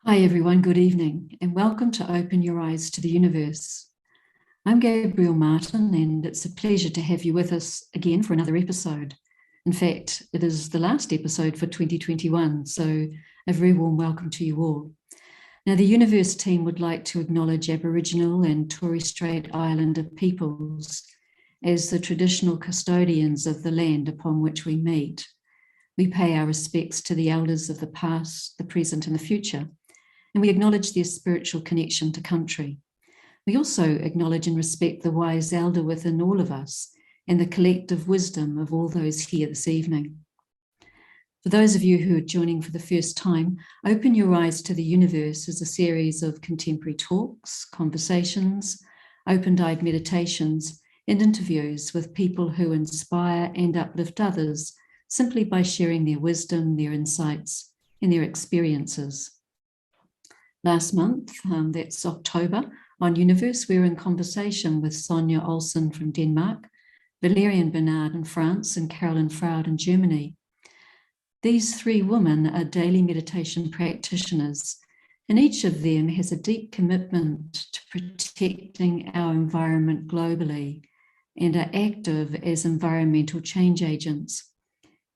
Hi everyone, good evening, and welcome to Open Your Eyes to the Universe. I'm Gabrielle Martin, and it's a pleasure to have you with us again for another episode. In fact, it is the last episode for 2021, so a very warm welcome to you all. Now, the Universe team would like to acknowledge Aboriginal and Torres Strait Islander peoples as the traditional custodians of the land upon which we meet. We pay our respects to the elders of the past, the present, and the future, and we acknowledge their spiritual connection to country. We also acknowledge and respect the wise elder within all of us and the collective wisdom of all those here this evening. For those of you who are joining for the first time, Open Your Eyes to the Universe is a series of contemporary talks, conversations, open-eyed meditations, and interviews with people who inspire and uplift others simply by sharing their wisdom, their insights, and their experiences. Last month, that's October, on Youniverse, we were in conversation with Sonia Olsen from Denmark, Valerian Bernard in France, and Carolyn Froud in Germany. These three women are daily meditation practitioners, and each of them has a deep commitment to protecting our environment globally and are active as environmental change agents.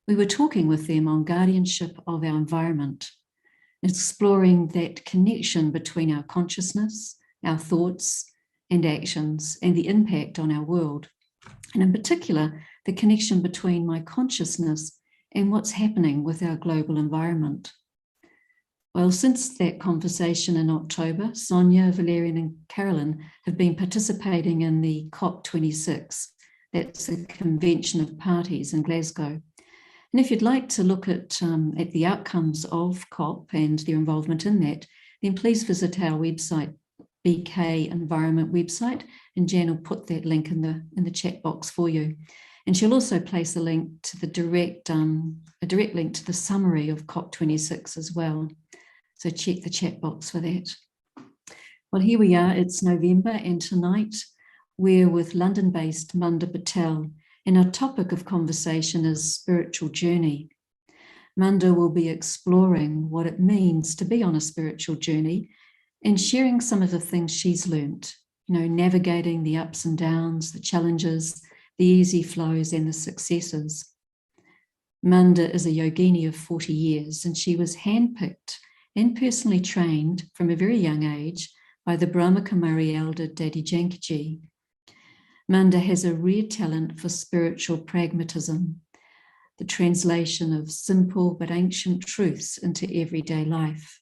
We were talking with them on guardianship of our environment, exploring that connection between our consciousness, our thoughts and actions, and the impact on our world. And in particular, the connection between my consciousness and what's happening with our global environment. Well, since that conversation in October, Sonia, Valerian, and Carolyn have been participating in the COP26. That's a convention of parties in Glasgow. And if you'd like to look at the outcomes of COP and their involvement in that, then please visit our website, BK Environment website, and Jan will put that link in the chat box for you. And she'll also place a link to the direct link to the summary of COP26 as well. So check the chat box for that. Well, here we are, it's November, and tonight we're with London-based Manda Patel, and our topic of conversation is spiritual journey. Manda will be exploring what it means to be on a spiritual journey and sharing some of the things she's learnt, navigating the ups and downs, the challenges, the easy flows and the successes. Manda is a yogini of 40 years, and she was handpicked and personally trained from a very young age by the Brahma Kumari elder Daddy Jankaji. Manda has a rare talent for spiritual pragmatism, the translation of simple but ancient truths into everyday life.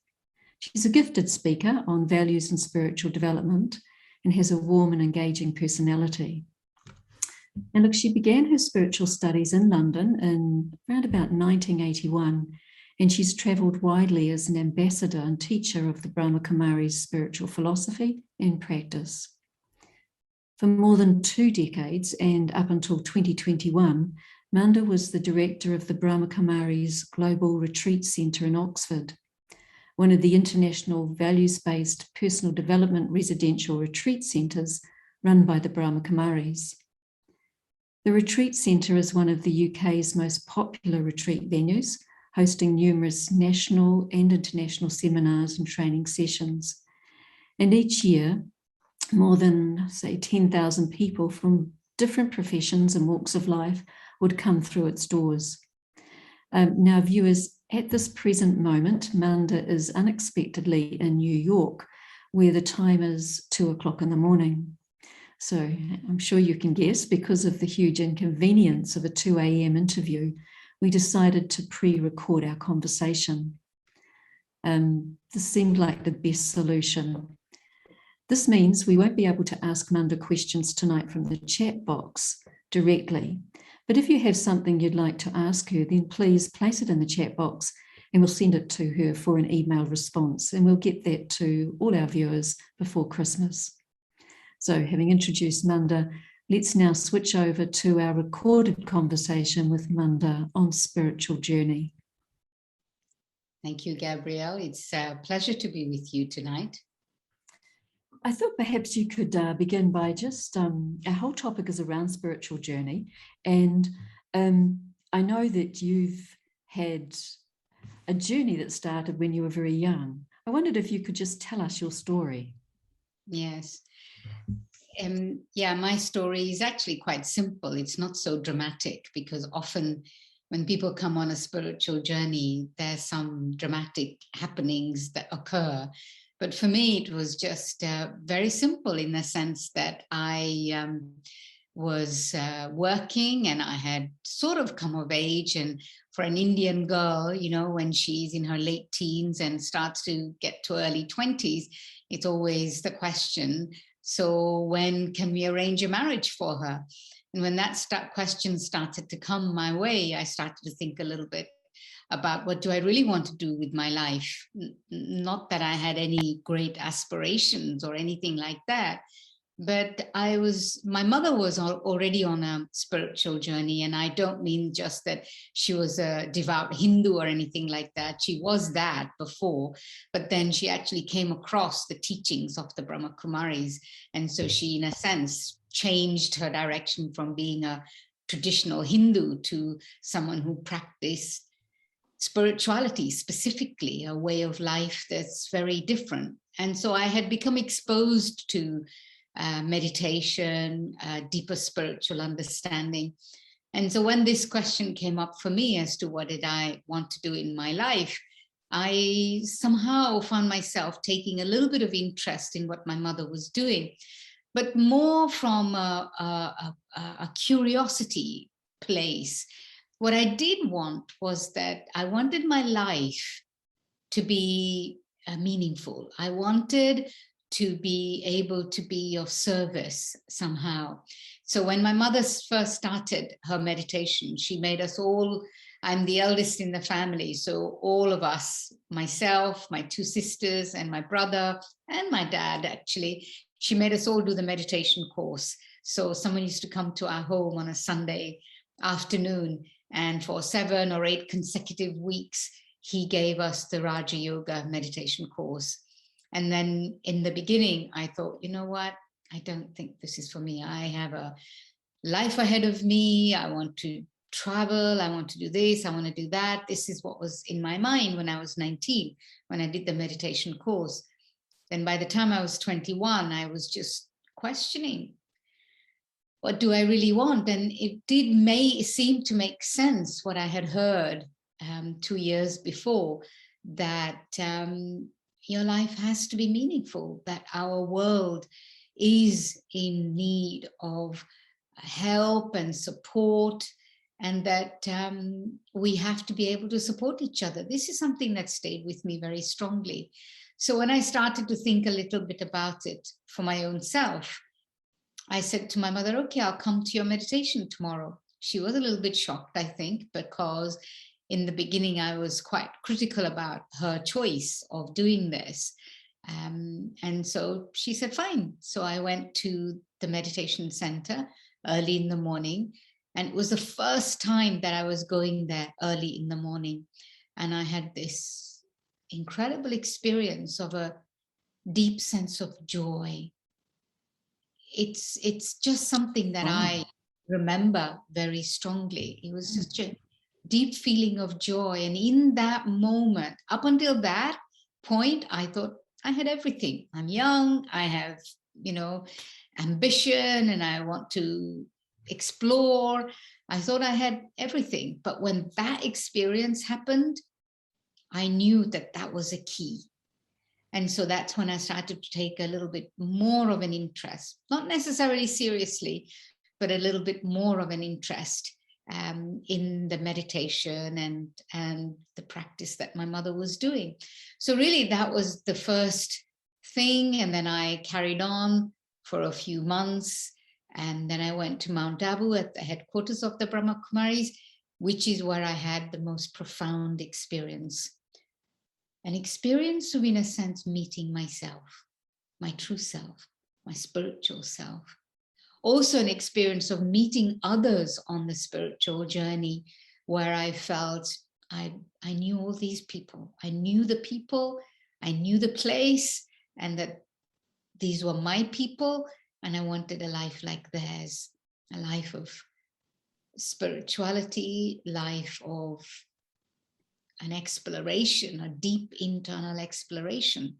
She's a gifted speaker on values and spiritual development and has a warm and engaging personality. And look, she began her spiritual studies in London in around about 1981, and she's travelled widely as an ambassador and teacher of the Brahma Kumari's spiritual philosophy and practice. For more than 2 decades and up until 2021, Manda was the director of the Brahma Kumari's Global Retreat Centre in Oxford, one of the international values-based personal development residential retreat centres run by the Brahma Kumaris. The retreat centre is one of the UK's most popular retreat venues, hosting numerous national and international seminars and training sessions. And each year, more than, say, 10,000 people from different professions and walks of life would come through its doors. Now, viewers, at this present moment, Manda is unexpectedly in New York, where the time is 2 o'clock in the morning. So I'm sure you can guess, because of the huge inconvenience of a 2 a.m. interview, we decided to pre-record our conversation. This seemed like the best solution. This means we won't be able to ask Manda questions tonight from the chat box directly. But if you have something you'd like to ask her, then please place it in the chat box and we'll send it to her for an email response, and we'll get that to all our viewers before Christmas. So having introduced Manda, let's now switch over to our recorded conversation with Manda on spiritual journey. Thank you, Gabrielle. It's a pleasure to be with you tonight. I thought perhaps you could begin by just, our whole topic is around spiritual journey, and I know that you've had a journey that started when you were very young. I wondered if you could just tell us your story. Yes. Yeah, my story is actually quite simple. It's not so dramatic, because often when people come on a spiritual journey, there's some dramatic happenings that occur. But for me, it was just very simple, in the sense that I was working, and I had sort of come of age. And for an Indian girl, you know, when she's in her late teens and starts to get to early 20s, it's always the question, so when can we arrange a marriage for her? And when that question started to come my way, I started to think a little bit about, what do I really want to do with my life? Not that I had any great aspirations or anything like that, but my mother was already on a spiritual journey. And I don't mean just that she was a devout Hindu or anything like that. She was that before, but then she actually came across the teachings of the Brahma Kumaris. And so she, in a sense, changed her direction from being a traditional Hindu to someone who practiced spirituality, specifically a way of life that's very different. And so I had become exposed to meditation, deeper spiritual understanding. And so when this question came up for me as to what did I want to do in my life, I somehow found myself taking a little bit of interest in what my mother was doing, but more from a curiosity place. What I did want was that I wanted my life to be meaningful. I wanted to be able to be of service somehow. So when my mother first started her meditation, she made us all, I'm the eldest in the family, so all of us, myself, my two sisters, and my brother, and my dad, actually, she made us all do the meditation course. So someone used to come to our home on a Sunday afternoon, and for 7 or 8 consecutive weeks, he gave us the Raja Yoga meditation course. And then in the beginning, I thought, you know what? I don't think this is for me. I have a life ahead of me. I want to travel. I want to do this. I want to do that. This is what was in my mind when I was 19, when I did the meditation course. Then by the time I was 21, I was just questioning, what do I really want? And it seem to make sense, what I had heard 2 years before, that your life has to be meaningful, that our world is in need of help and support, and that we have to be able to support each other. This is something that stayed with me very strongly. So when I started to think a little bit about it for my own self, I said to my mother, okay, I'll come to your meditation tomorrow. She was a little bit shocked, I think, because in the beginning, I was quite critical about her choice of doing this. And so she said, fine. So I went to the meditation center early in the morning. And it was the first time that I was going there early in the morning. And I had this incredible experience of a deep sense of joy. It's just something that I remember very strongly. It was just a deep feeling of joy. And in that moment, up until that point, I thought I had everything. I'm young, I have, ambition, and I want to explore. I thought I had everything. But when that experience happened, I knew that that was a key. And so that's when I started to take a little bit more of an interest, not necessarily seriously, but a little bit more of an interest in the meditation and the practice that my mother was doing. So really that was the first thing. And then I carried on for a few months. And then I went to Mount Abu at the headquarters of the Brahma Kumaris, which is where I had the most profound experience. An experience of, in a sense, meeting myself, my true self, my spiritual self. Also an experience of meeting others on the spiritual journey, where I felt I knew all these people. I knew the people, I knew the place, and that these were my people, and I wanted a life like theirs, a life of spirituality, life of an exploration, a deep internal exploration.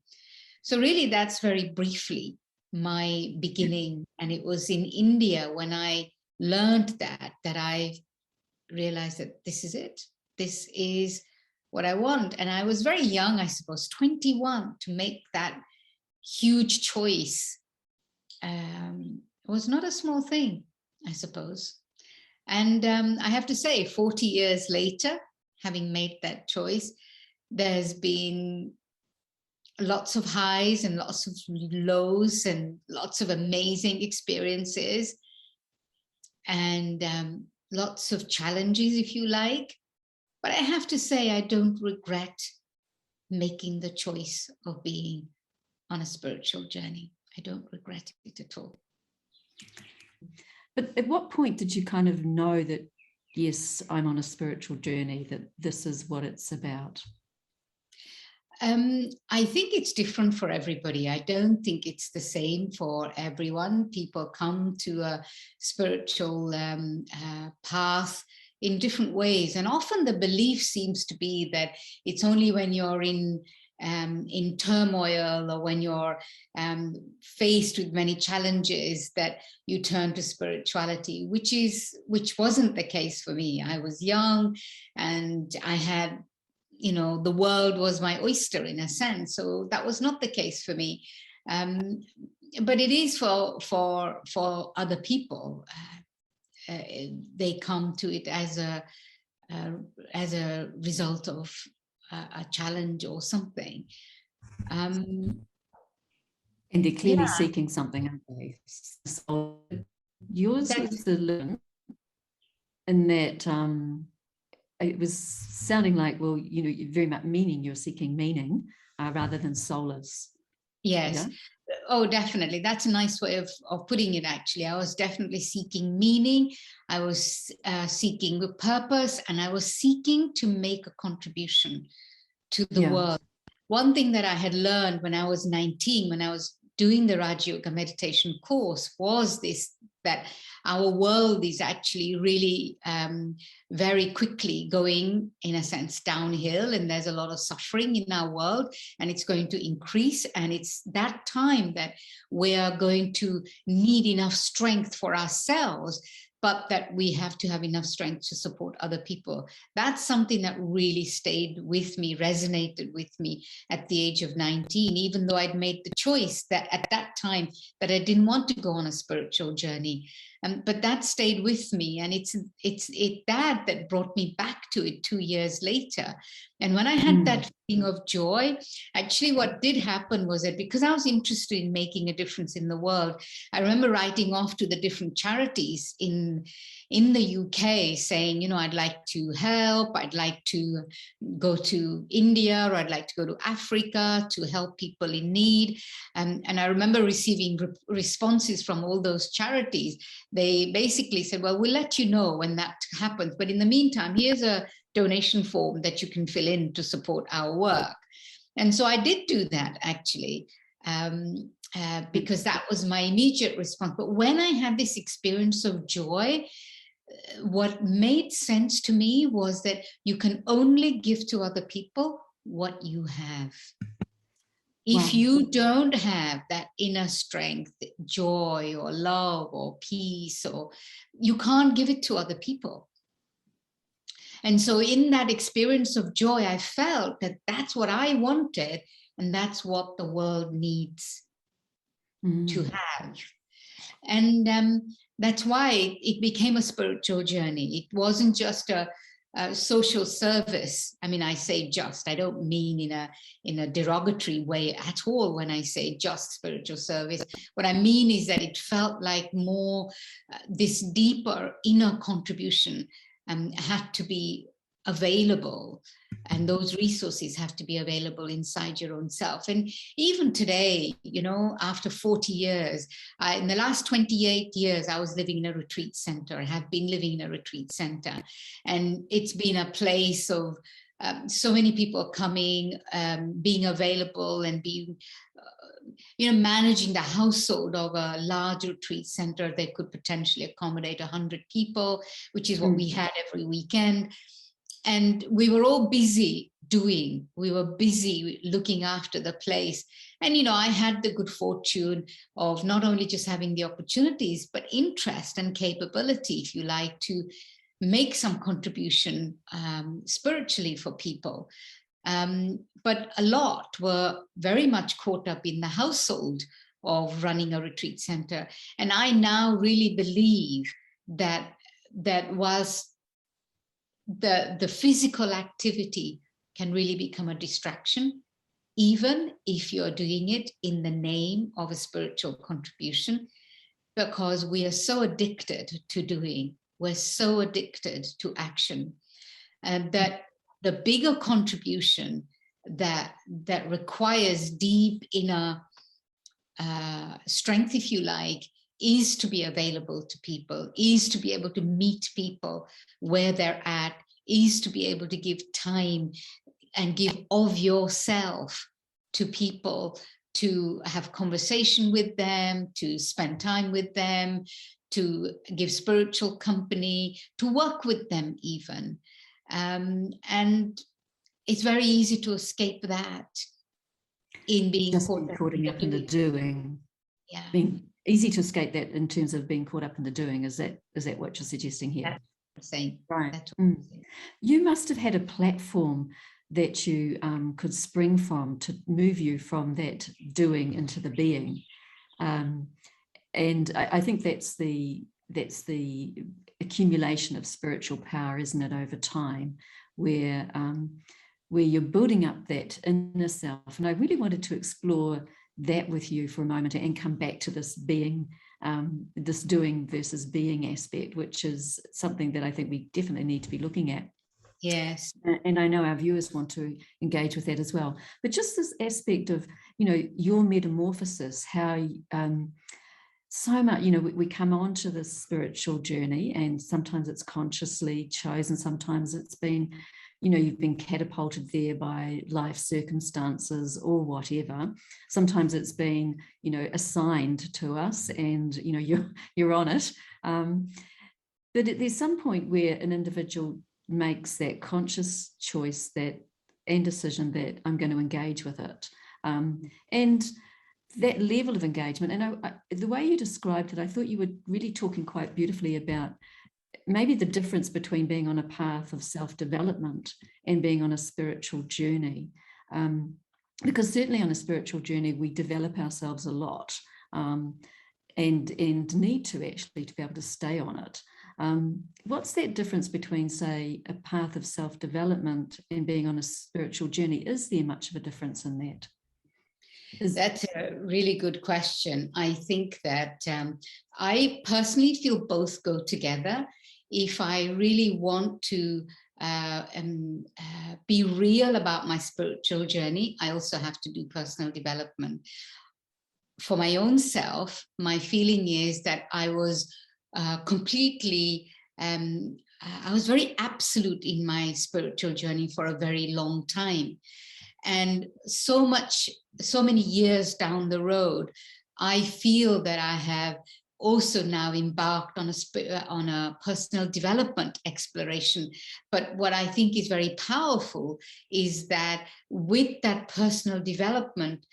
So really, that's very briefly my beginning. And it was in India when I learned that I realized that this is it. This is what I want. And I was very young, I suppose, 21, to make that huge choice. It was not a small thing, I suppose. And I have to say, 40 years later, having made that choice, there's been lots of highs and lots of lows and lots of amazing experiences and lots of challenges, if you like. But I have to say, I don't regret making the choice of being on a spiritual journey. I don't regret it at all. But at what point did you kind of know that, yes, I'm on a spiritual journey, that this is what it's about? I think it's different for everybody. I don't think it's the same for everyone. People come to a spiritual path in different ways. And often the belief seems to be that it's only when you're in turmoil or when you're faced with many challenges that you turn to spirituality, which wasn't the case for me. I was young and I had, the world was my oyster in a sense. So that was not the case for me. But it is for other people. They come to it as a result of a challenge or something. And they're clearly seeking something, aren't they? So yours was the learn in that it was sounding like, well, you're very much you're seeking meaning rather than solace. Yes. Yeah? Oh, definitely. That's a nice way of putting it, actually. I was definitely seeking meaning. I was seeking a purpose, and I was seeking to make a contribution to the world. One thing that I had learned when I was 19, when I was doing the Raja Yoga meditation course, was this, that our world is actually really very quickly going, in a sense, downhill, and there's a lot of suffering in our world, and it's going to increase. And it's that time that we are going to need enough strength for ourselves, but that we have to have enough strength to support other people. That's something that really stayed with me, resonated with me at the age of 19, even though I'd made the choice that at that time that I didn't want to go on a spiritual journey. But that stayed with me, and it's that brought me back to it 2 years later. And when I had that feeling of joy, actually what did happen was that because I was interested in making a difference in the world, I remember writing off to the different charities in the UK saying, I'd like to help, I'd like to go to India, or I'd like to go to Africa to help people in need. And I remember receiving responses from all those charities. They basically said, well, we'll let you know when that happens. But in the meantime, here's a donation form that you can fill in to support our work. And so I did do that, actually, because that was my immediate response. But when I had this experience of joy, what made sense to me was that you can only give to other people what you have. If you don't have that inner strength, joy or love or peace, or you can't give it to other people. And so in that experience of joy, I felt that that's what I wanted, and that's what the world needs to have. And that's why it became a spiritual journey. It wasn't just a social service. I mean, I say just, I don't mean in a derogatory way at all when I say just spiritual service. What I mean is that it felt like more this deeper inner contribution had to be available, and those resources have to be available inside your own self. And even today, after 40 years, in the last 28 years, I was living in a retreat center. I have been living in a retreat center, and it's been a place of so many people coming, being available, and being managing the household of a large retreat center that could potentially accommodate 100 people, which is what we had every weekend. And we were all busy doing, we were busy looking after the place. And, you know, I had the good fortune of not only just having the opportunities, but interest and capability, if you like, to make some contribution spiritually for people. But a lot were very much caught up in the household of running a retreat center. And I now really believe that whilst the physical activity can really become a distraction, even if you're doing it in the name of a spiritual contribution, because we are so addicted to doing, we're so addicted to action, and that the bigger contribution that requires deep inner strength, if you like, is to be available to people, is to be able to meet people where they're at, is to be able to give time and give of yourself to people, to have conversation with them, to spend time with them, to give spiritual company, to work with them even. And it's very easy to escape that in being caught up in the doing. Yeah. Being easy to escape that in terms of being caught up in the doing. Is that what you're suggesting here? That's what I'm saying. Right. That's what I'm saying. You must have had a platform that you could spring from to move you from that doing into the being. And I think that's the accumulation of spiritual power, isn't it, over time, where you're building up that inner self. And I really wanted to explore that with you for a moment and come back to this being, this doing versus being aspect, which is something that I think we definitely need to be looking at. Yes. And I know our viewers want to engage with that as well. But just this aspect of, you know, your metamorphosis, how so much, you know, we come on to this spiritual journey, and sometimes it's consciously chosen, sometimes it's been, you know, you've been catapulted there by life circumstances or whatever. Sometimes it's been, you know, assigned to us, and, you know, you're on it. But there's some point where an individual makes that conscious choice and decision that I'm going to engage with it. And that level of engagement, and the way you described it, I thought you were really talking quite beautifully about maybe the difference between being on a path of self-development and being on a spiritual journey. Because certainly on a spiritual journey, we develop ourselves a lot, and need to actually to be able to stay on it. What's that difference between, say, a path of self-development and being on a spiritual journey? Is there much of a difference in that? That's a really good question. I think that I personally feel both go together. If I really want to be real about my spiritual journey, I also have to do personal development. For my own self, my feeling is that I was completely, I was very absolute in my spiritual journey for a very long time. And so many years down the road, I feel that I have also now embarked on a personal development exploration. But what I think is very powerful is that with that personal development,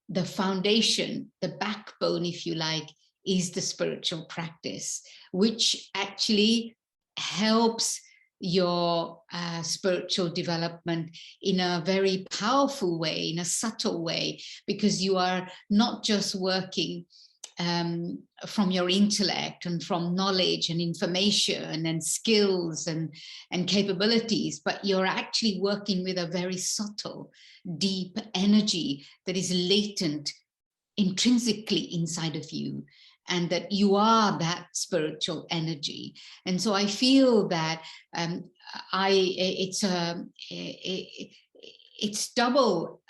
the foundation, the backbone, if you like, is the spiritual practice, which actually helps your spiritual development in a very powerful way, in a subtle way, because you are not just working from your intellect and from knowledge and information and skills and capabilities, but you're actually working with a very subtle, deep energy that is latent intrinsically inside of you, and that you are that spiritual energy. And so I feel that it's double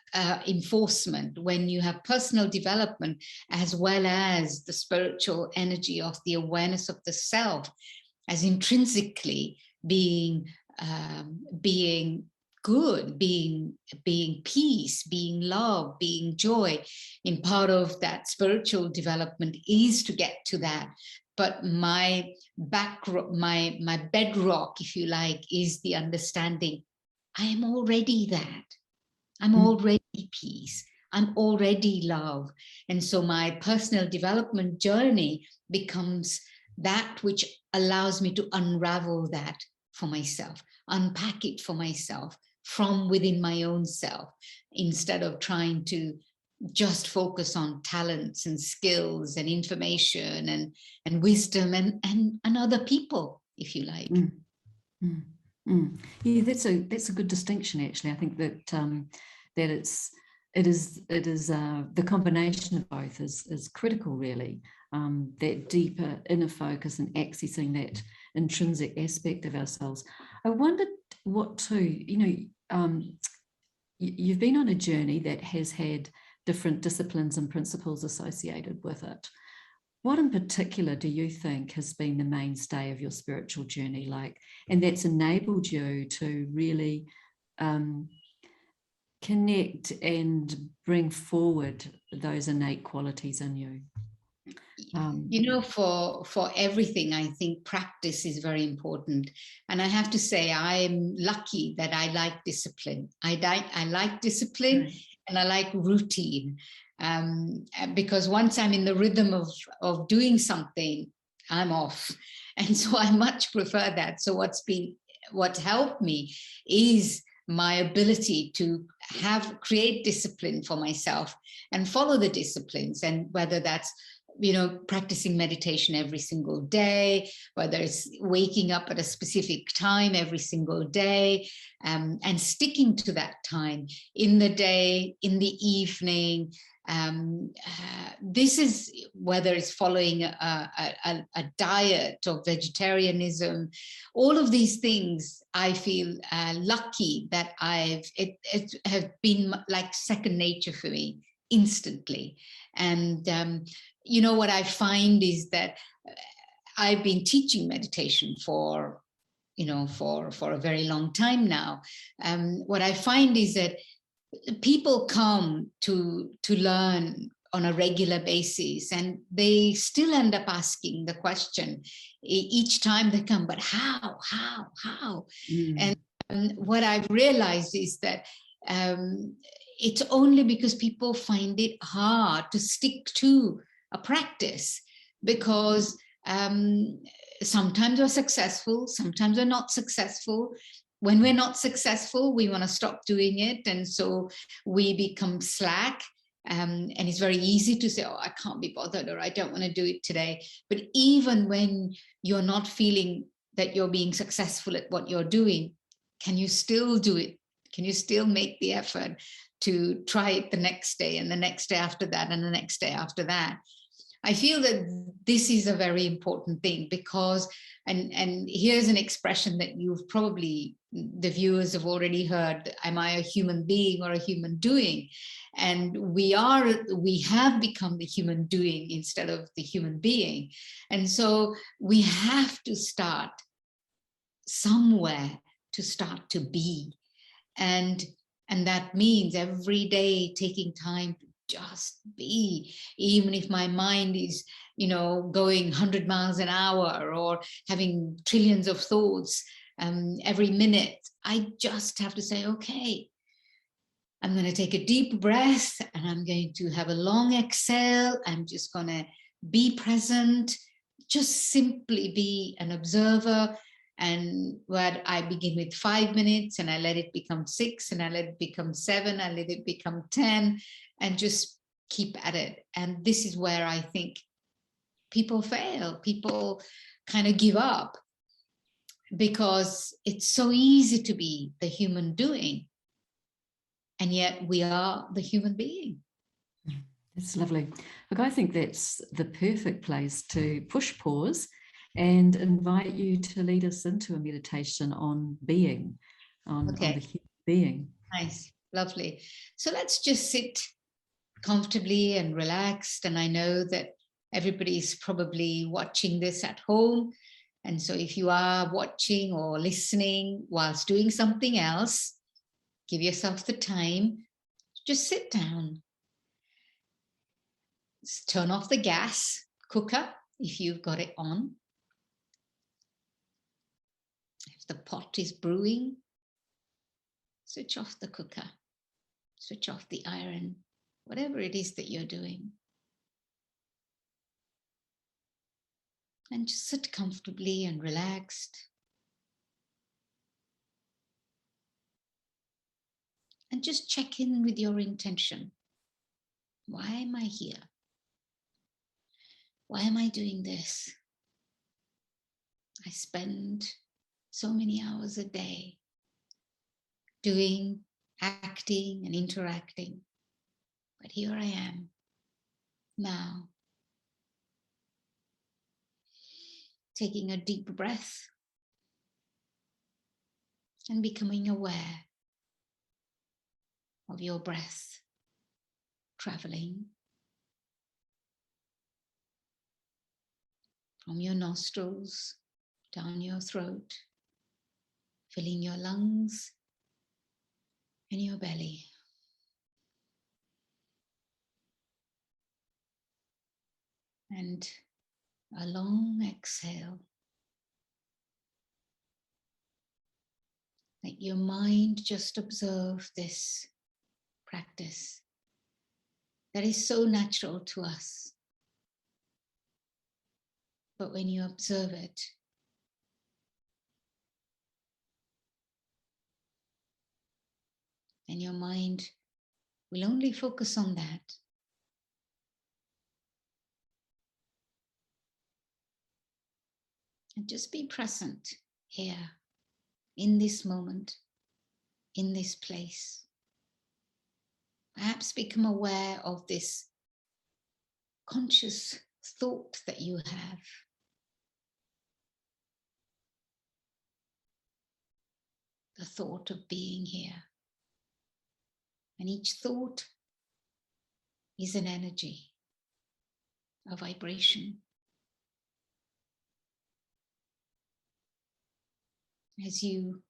enforcement when you have personal development as well as the spiritual energy of the awareness of the self as intrinsically being good, being peace, being love, being joy. In part of that spiritual development is to get to that but my bedrock, if you like, is the understanding I am already that. I'm already peace. I'm already love. And so my personal development journey becomes that which allows me to unravel that for myself, unpack it for myself from within my own self, instead of trying to just focus on talents and skills and information and wisdom and other people, if you like. Yeah, that's a good distinction, actually. I think that that it is the combination of both is critical, really. That deeper inner focus and accessing that intrinsic aspect of ourselves. I wondered what too, you've been on a journey that has had different disciplines and principles associated with it. What in particular do you think has been the mainstay of your spiritual journey, and that's enabled you to really connect and bring forward those innate qualities in you? For everything, I think practice is very important. And I have to say, I'm lucky that I like discipline. I like discipline, right. And I like routine. Because once I'm in the rhythm of doing something, I'm off. And so I much prefer that. So what helped me is my ability to create discipline for myself and follow the disciplines. And whether that's, practicing meditation every single day, whether it's waking up at a specific time every single day, and sticking to that time in the day, in the evening. This is whether it's following a diet or vegetarianism. All of these things, I feel lucky that it have been like second nature for me instantly. And what I find is that I've been teaching meditation for a very long time now. What I find is that people come to learn on a regular basis, and they still end up asking the question each time they come, but how? And what I've realized is that it's only because people find it hard to stick to a practice, because sometimes we're successful, sometimes we're not successful. When we're not successful, we want to stop doing it. And so we become slack. And it's very easy to say, oh, I can't be bothered, or I don't want to do it today. But even when you're not feeling that you're being successful at what you're doing, can you still do it? Can you still make the effort to try it the next day, and the next day after that, and the next day after that? I feel that this is a very important thing, because, and here's an expression that you've probably, the viewers have already heard, am I a human being or a human doing? And we have become the human doing instead of the human being. And so we have to start somewhere to start to be. And that means every day taking time to just be, even if my mind is, going 100 miles an hour or having trillions of thoughts every minute. I just have to say, okay, I'm going to take a deep breath, and I'm going to have a long exhale. I'm just going to be present, just simply be an observer. And where I begin with 5 minutes, and I let it become 6, and I let it become 7, I let it become 10, and just keep at it. And this is where I think people fail. People kind of give up, because it's so easy to be the human doing, and yet we are the human being. That's lovely. Look, I think that's the perfect place to push pause and invite you to lead us into a meditation on being, on the human being. Nice, lovely. So let's just sit comfortably and relaxed. And I know that everybody's probably watching this at home. And so if you are watching or listening whilst doing something else, give yourself the time, just sit down. Just turn off the gas cooker if you've got it on. If the pot is brewing, switch off the cooker, switch off the iron, whatever it is that you're doing. And just sit comfortably and relaxed. And just check in with your intention. Why am I here? Why am I doing this? I spend so many hours a day doing, acting and interacting. But here I am now, taking a deep breath and becoming aware of your breath traveling from your nostrils down your throat, filling your lungs and your belly. And a long exhale. Let your mind just observe this practice that is so natural to us. But when you observe it, then your mind will only focus on that. And just be present here, in this moment, in this place. Perhaps become aware of this conscious thought that you have. The thought of being here. And each thought is an energy, a vibration. As you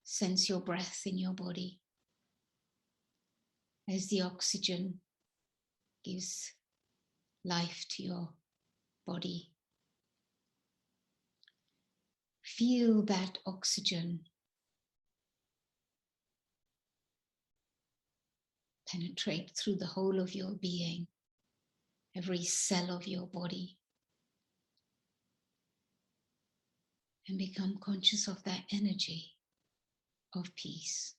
sense your breath in your body, as the oxygen gives life to your body, feel that oxygen penetrate through the whole of your being, every cell of your body, and become conscious of that energy of peace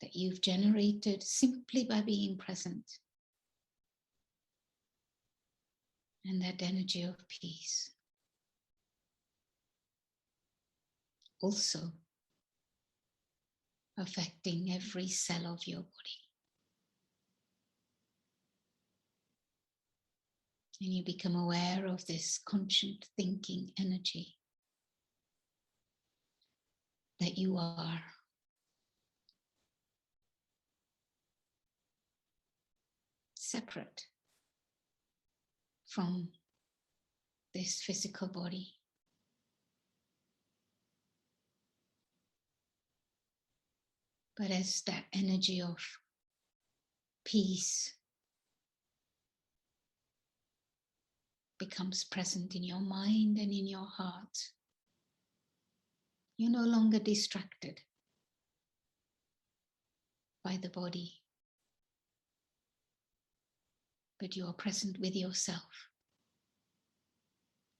that you've generated simply by being present. And that energy of peace also affecting every cell of your body. And you become aware of this conscient thinking energy that you are. Separate from this physical body. But as that energy of peace becomes present in your mind and in your heart, you're no longer distracted by the body, but you are present with yourself,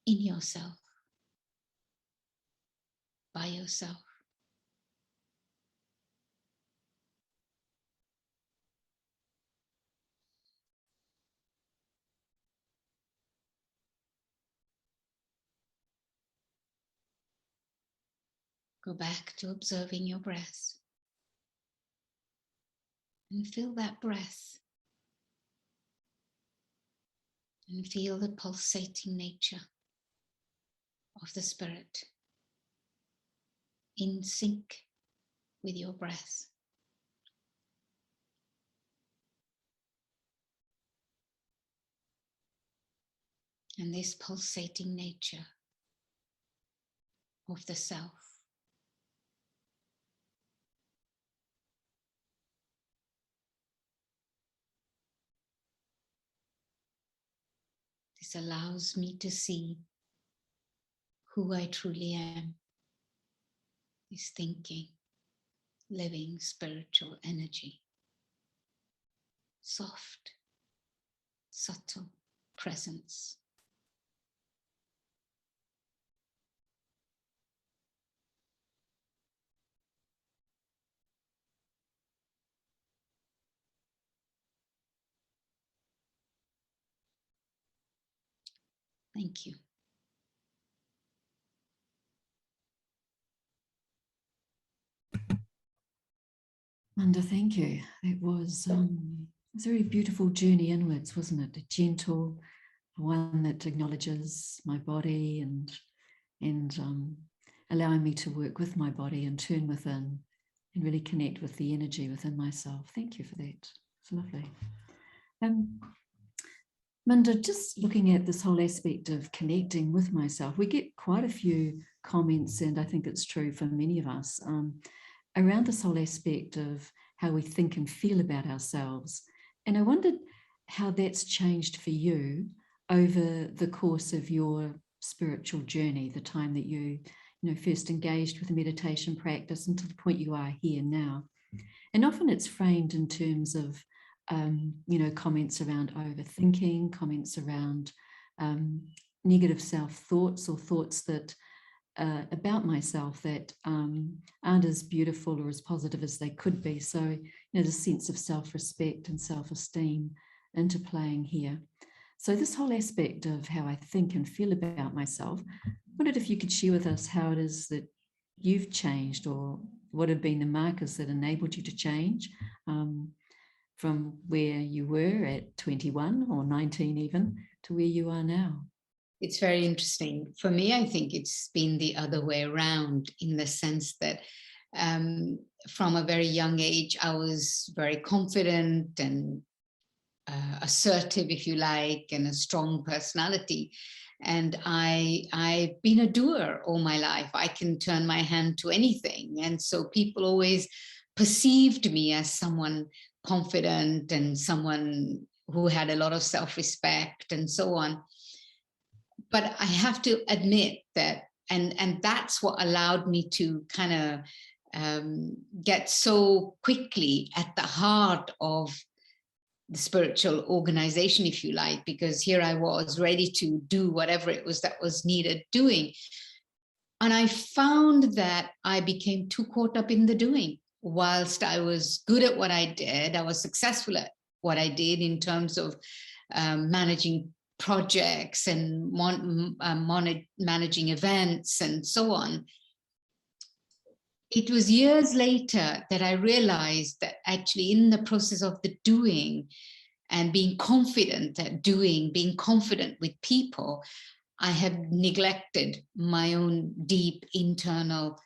in yourself, by yourself. Go back to observing your breath and feel that breath and feel the pulsating nature of the spirit in sync with your breath. And this pulsating nature of the self. This allows me to see who I truly am. This thinking, living, spiritual energy. Soft, subtle presence. Thank you. Manda, thank you. It was a very beautiful journey inwards, wasn't it? A gentle one that acknowledges my body and allowing me to work with my body and turn within and really connect with the energy within myself. Thank you for that. It's lovely. Manda, just looking at this whole aspect of connecting with myself, we get quite a few comments, and I think it's true for many of us, around this whole aspect of how we think and feel about ourselves. And I wondered how that's changed for you over the course of your spiritual journey, the time that you first engaged with the meditation practice until the point you are here now. And often it's framed in terms of comments around overthinking, comments around negative self-thoughts or thoughts that about myself that aren't as beautiful or as positive as they could be. So, the sense of self-respect and self-esteem interplaying here. So this whole aspect of how I think and feel about myself, I wondered if you could share with us how it is that you've changed, or what have been the markers that enabled you to change from where you were at 21 or 19 even to where you are now. It's very interesting. For me, I think it's been the other way around, in the sense that from a very young age, I was very confident and assertive, if you like, and a strong personality. And I've been a doer all my life. I can turn my hand to anything. And so people always perceived me as someone confident and someone who had a lot of self-respect and so on. But I have to admit that, and that's what allowed me to kind of get so quickly at the heart of the spiritual organization, if you like, because here I was ready to do whatever it was that was needed doing. And I found that I became too caught up in the doing. Whilst I was good at what I did, I was successful at what I did in terms of managing projects and managing events and so on. It was years later that I realized that actually in the process of the doing and being confident at doing, being confident with people, I had neglected my own deep internal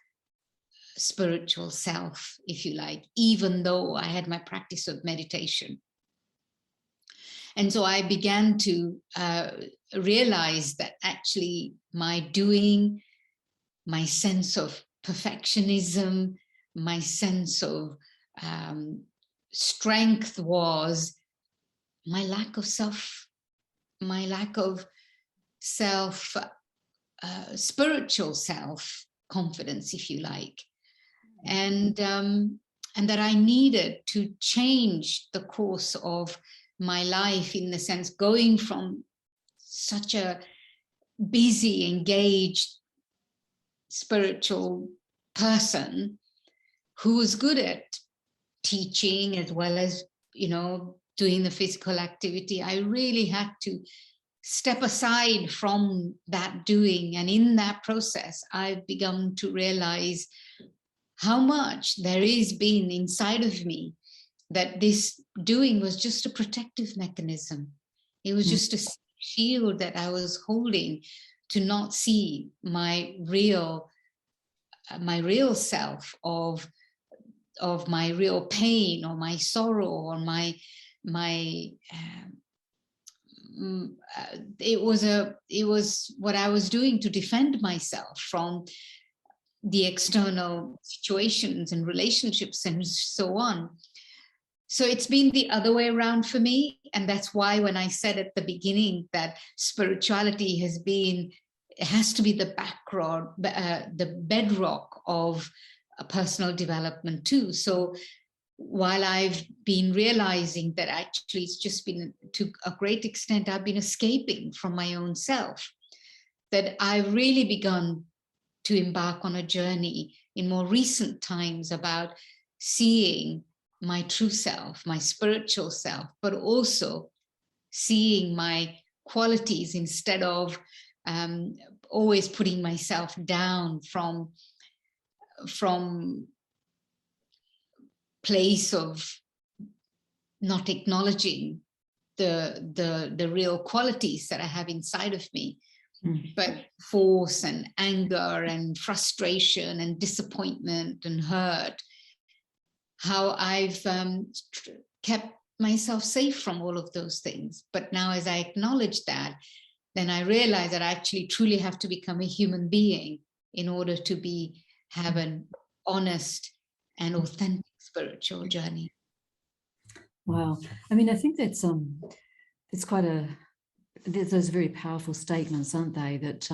spiritual self, if you like, even though I had my practice of meditation. And so I began to realize that actually my doing, my sense of perfectionism, my sense of strength was my lack of spiritual self-confidence, if you like. And that I needed to change the course of my life, in the sense going from such a busy, engaged spiritual person who was good at teaching as well as, doing the physical activity. I really had to step aside from that doing. And in that process, I've begun to realize how much there is been inside of me, that this doing was just a protective mechanism. It was just a shield that I was holding to not see my real self of my real pain or my sorrow or it was what I was doing to defend myself from the external situations and relationships and so on. So it's been the other way around for me. And that's why when I said at the beginning that spirituality has to be the background, the bedrock of a personal development too. So while I've been realizing that actually it's just been, to a great extent, I've been escaping from my own self, that I've really begun to embark on a journey in more recent times about seeing my true self, my spiritual self, but also seeing my qualities instead of always putting myself down from place of not acknowledging the real qualities that I have inside of me, but force and anger and frustration and disappointment and hurt. How I've kept myself safe from all of those things. But now as I acknowledge that, then I realize that I actually truly have to become a human being in order to have an honest and authentic spiritual journey. Wow. I mean, I think that's it's quite there's those very powerful statements, aren't they? That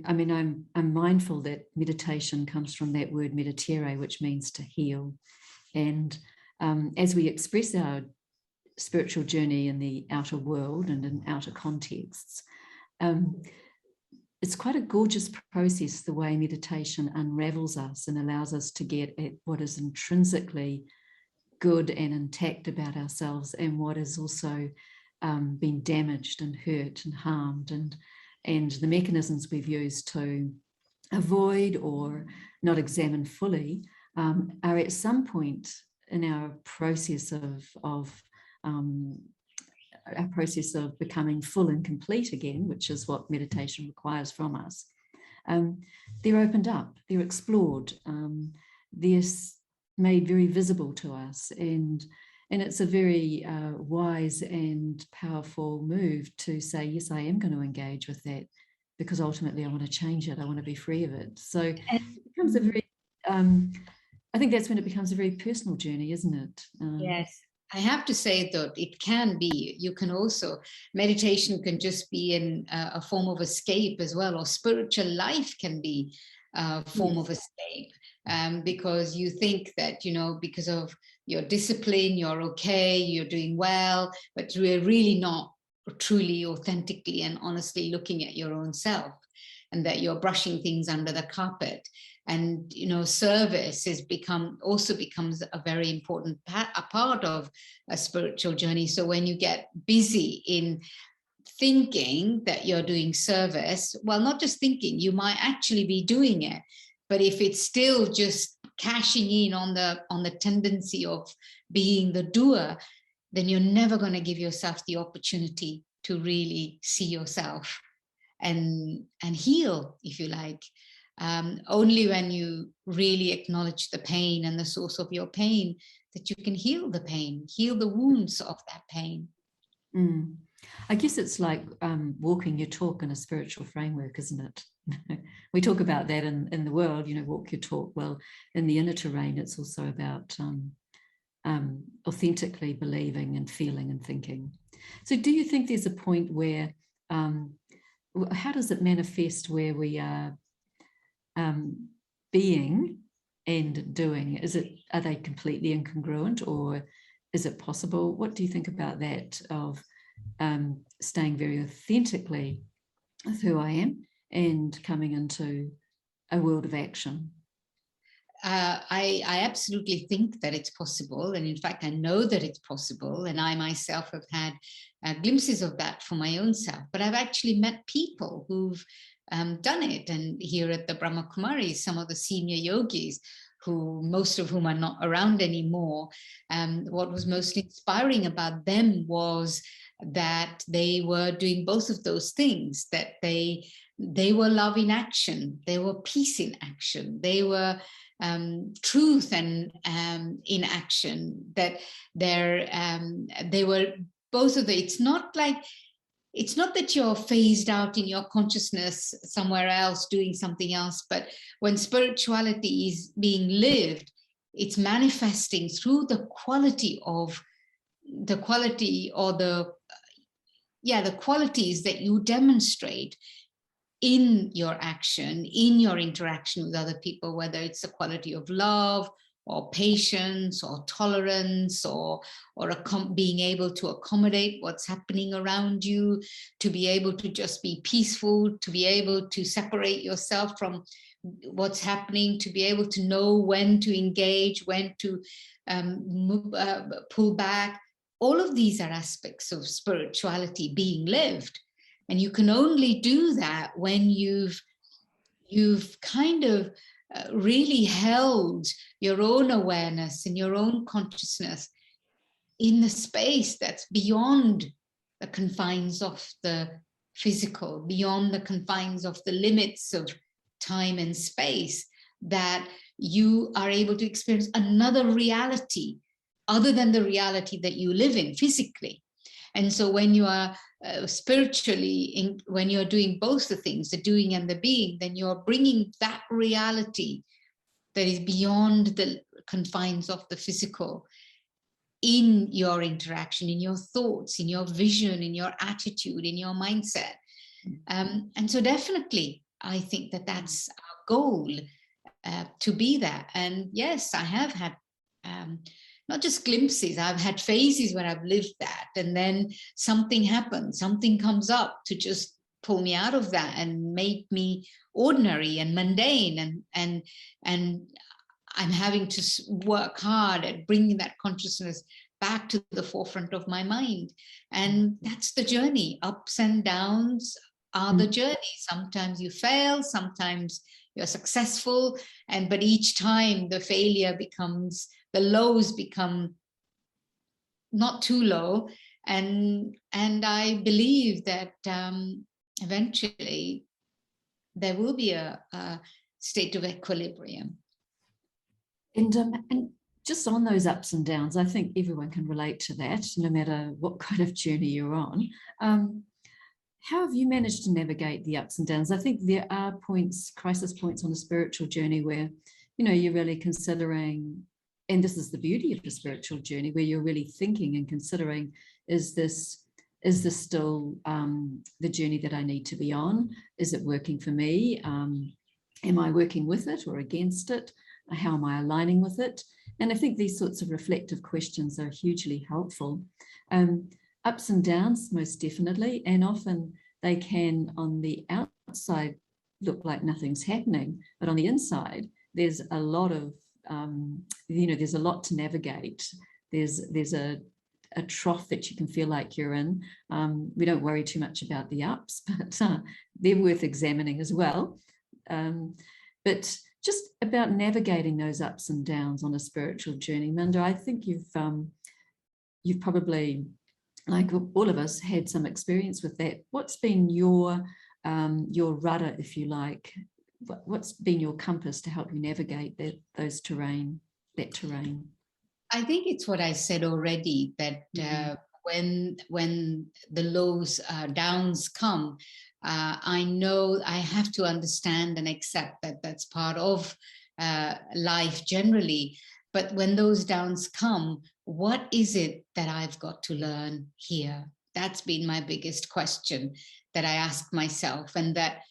I mean, I'm mindful that meditation comes from that word meditere, which means to heal. And as we express our spiritual journey in the outer world and in outer contexts, it's quite a gorgeous process, the way meditation unravels us and allows us to get at what is intrinsically good and intact about ourselves, and what has also been damaged and hurt and harmed, and the mechanisms we've used to avoid or not examine fully are at some point in our process of becoming full and complete again, which is what meditation requires from us. They're opened up, they're explored, they're made very visible to us, and it's a very wise and powerful move to say, yes, I am going to engage with that, because ultimately I want to change it, I want to be free of it. So it becomes a very I think that's when it becomes a very personal journey, isn't it? Yes. I have to say that it can be, you can also, meditation can just be in a form of escape as well, or spiritual life can be a form of escape, because you think that, because of your discipline, you're okay, you're doing well, but we're really not truly, authentically and honestly looking at your own self, and that you're brushing things under the carpet. And service becomes a very important part of a spiritual journey. So when you get busy in thinking that you're doing service, well, not just thinking, you might actually be doing it, but if it's still just cashing in on the tendency of being the doer, then you're never going to give yourself the opportunity to really see yourself and heal, if you like. Only when you really acknowledge the pain and the source of your pain, that you can heal the pain, heal the wounds of that pain. I guess it's like walking your talk in a spiritual framework, isn't it? We talk about that in the world, walk your talk. Well, in the inner terrain, it's also about authentically believing and feeling and thinking. So do you think there's a point where, how does it manifest where we are being and doing? Are they completely incongruent, or is it possible? What do you think about that, of staying very authentically with who I am and coming into a world of action? I absolutely think that it's possible. And in fact, I know that it's possible. And I myself have had glimpses of that for my own self. But I've actually met people who've done it. And here at the Brahma Kumaris, some of the senior yogis, most of whom are not around anymore, what was most inspiring about them was that they were doing both of those things, that they were love in action, they were peace in action, they were truth and in action, that they were both of the, it's not that you're phased out in your consciousness somewhere else doing something else, but when spirituality is being lived, it's manifesting through the quality or the qualities that you demonstrate in your action, in your interaction with other people, whether it's a quality of love or patience or tolerance or being able to accommodate what's happening around you, to be able to just be peaceful, to be able to separate yourself from what's happening, to be able to know when to engage, when to pull back. All of these are aspects of spirituality being lived. And you can only do that when you've kind of really held your own awareness and your own consciousness in the space that's beyond the confines of the physical, beyond the confines of the limits of time and space, that you are able to experience another reality other than the reality that you live in physically. And so when you are spiritually, when you're doing both the things, the doing and the being, then you're bringing that reality that is beyond the confines of the physical in your interaction, in your thoughts, in your vision, in your attitude, in your mindset. And so definitely, I think that that's our goal, to be that. And yes, I have had not just glimpses, I've had phases where I've lived that, and then something happens, something comes up to just pull me out of that and make me ordinary and mundane, and I'm having to work hard at bringing that consciousness back to the forefront of my mind. And that's the journey. Ups and downs are the journey. Sometimes you fail, sometimes you're successful, but each time the failure becomes, the lows become not too low, and I believe that eventually there will be a state of equilibrium. And just on those ups and downs, I think everyone can relate to that, no matter what kind of journey you're on. How have you managed to navigate the ups and downs? I think there are crisis points on a spiritual journey where, you're really considering, and this is the beauty of the spiritual journey, where you're really thinking and considering, is this still the journey that I need to be on? Is it working for me? Am I working with it or against it? How am I aligning with it? And I think these sorts of reflective questions are hugely helpful. Ups and downs, most definitely, and often they can, on the outside, look like nothing's happening, but on the inside, there's a lot of, there's a lot to navigate. There's a trough that you can feel like you're in. We don't worry too much about the ups, but they're worth examining as well. But just about navigating those ups and downs on a spiritual journey, Manda, I think you've probably, like all of us, had some experience with that. What's been your rudder, if you like? What's been your compass to help you navigate that terrain? I think it's what I said already, that when the lows, downs come, I know I have to understand and accept that that's part of life generally. But when those downs come, what is it that I've got to learn here? That's been my biggest question that I ask myself. And that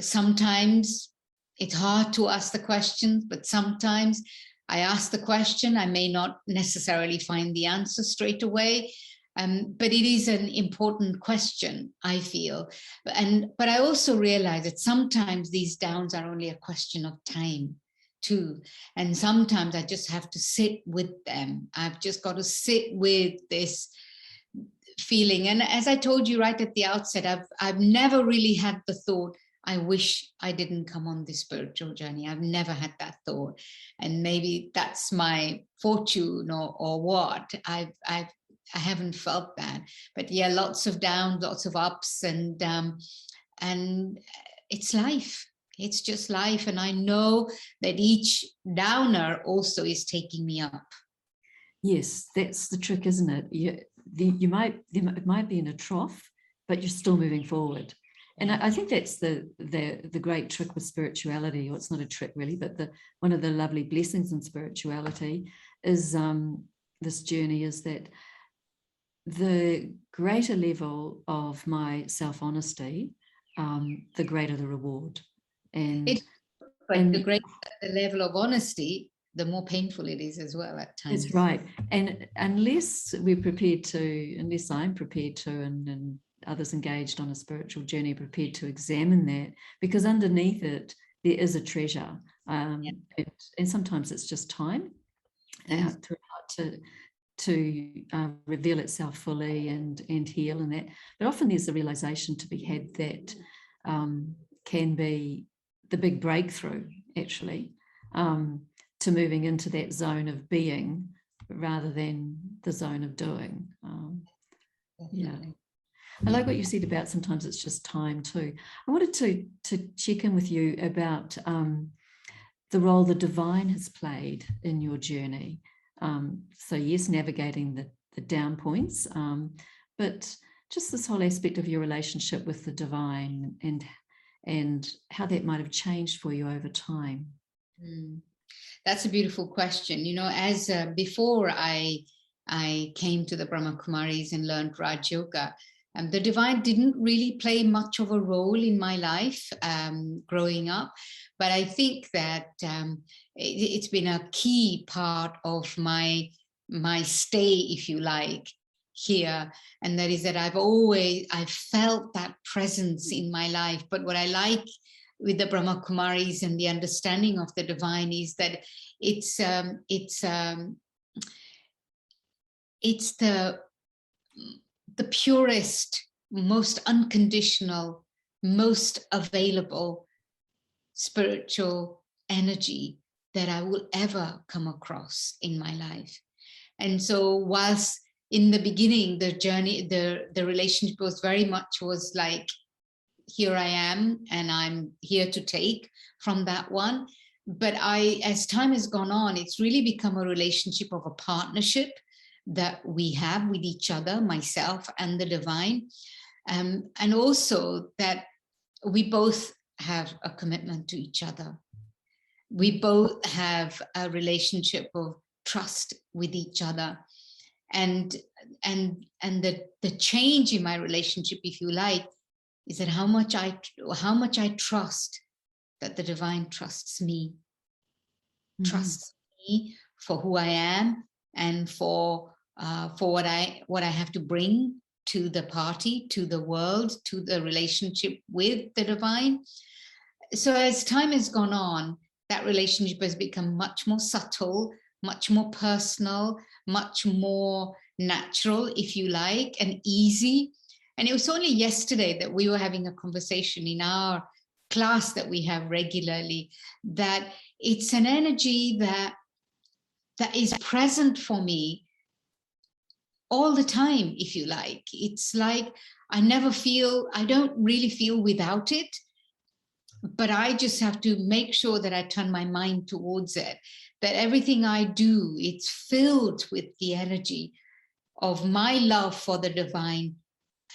sometimes it's hard to ask the question, but sometimes I ask the question, I may not necessarily find the answer straight away. But it is an important question, I feel. But I also realize that sometimes these downs are only a question of time too. And sometimes I just have to sit with them. I've just got to sit with this feeling. And as I told you right at the outset, I've never really had the thought, I wish I didn't come on this spiritual journey. I've never had that thought. And maybe that's my fortune or what. I haven't felt that. But yeah, lots of downs, lots of ups, and it's life. It's just life. And I know that each downer also is taking me up. Yes, that's the trick, isn't it? It might be in a trough, but you're still moving forward. And I think that's the great trick with spirituality, or it's not a trick really, but one of the lovely blessings in spirituality is this journey is that the greater level of my self-honesty, the greater the reward. But the greater the level of honesty, the more painful it is as well at times. That's right. And unless I'm prepared to, and others engaged on a spiritual journey prepared to examine that, because underneath it, there is a treasure. And sometimes it's just time to reveal itself fully and heal and that. But often there's a realization to be had that can be the big breakthrough, actually, to moving into that zone of being rather than the zone of doing. I like what you said about sometimes it's just time too. I wanted to check in with you about the role the divine has played in your journey. So yes, navigating the down points, but just this whole aspect of your relationship with the divine and how that might have changed for you over time. That's a beautiful question. You know, as before I came to the Brahma Kumaris and learned Raj Yoga, the divine didn't really play much of a role in my life growing up. But I think that it's been a key part of my stay, if you like, here. And that is that I've felt that presence in my life. But what I like with the Brahma Kumaris and the understanding of the divine is that it's the purest, most unconditional, most available spiritual energy that I will ever come across in my life. And so whilst in the beginning, the journey, the relationship was like, here I am and I'm here to take from that one. But as time has gone on, it's really become a relationship of a partnership that we have with each other, myself and the divine. And also that we both have a commitment to each other. We both have a relationship of trust with each other. And the change in my relationship, if you like, is that how much I trust that the divine trusts me, trusts me for who I am and for what I have to bring to the party, to the world, to the relationship with the divine. So as time has gone on, that relationship has become much more subtle, much more personal, much more natural, if you like, and easy. And it was only yesterday that we were having a conversation in our class that we have regularly, that it's an energy that is present for me all the time, if you like. It's like I don't really feel without it, but I just have to make sure that I turn my mind towards it, that everything I do, it's filled with the energy of my love for the divine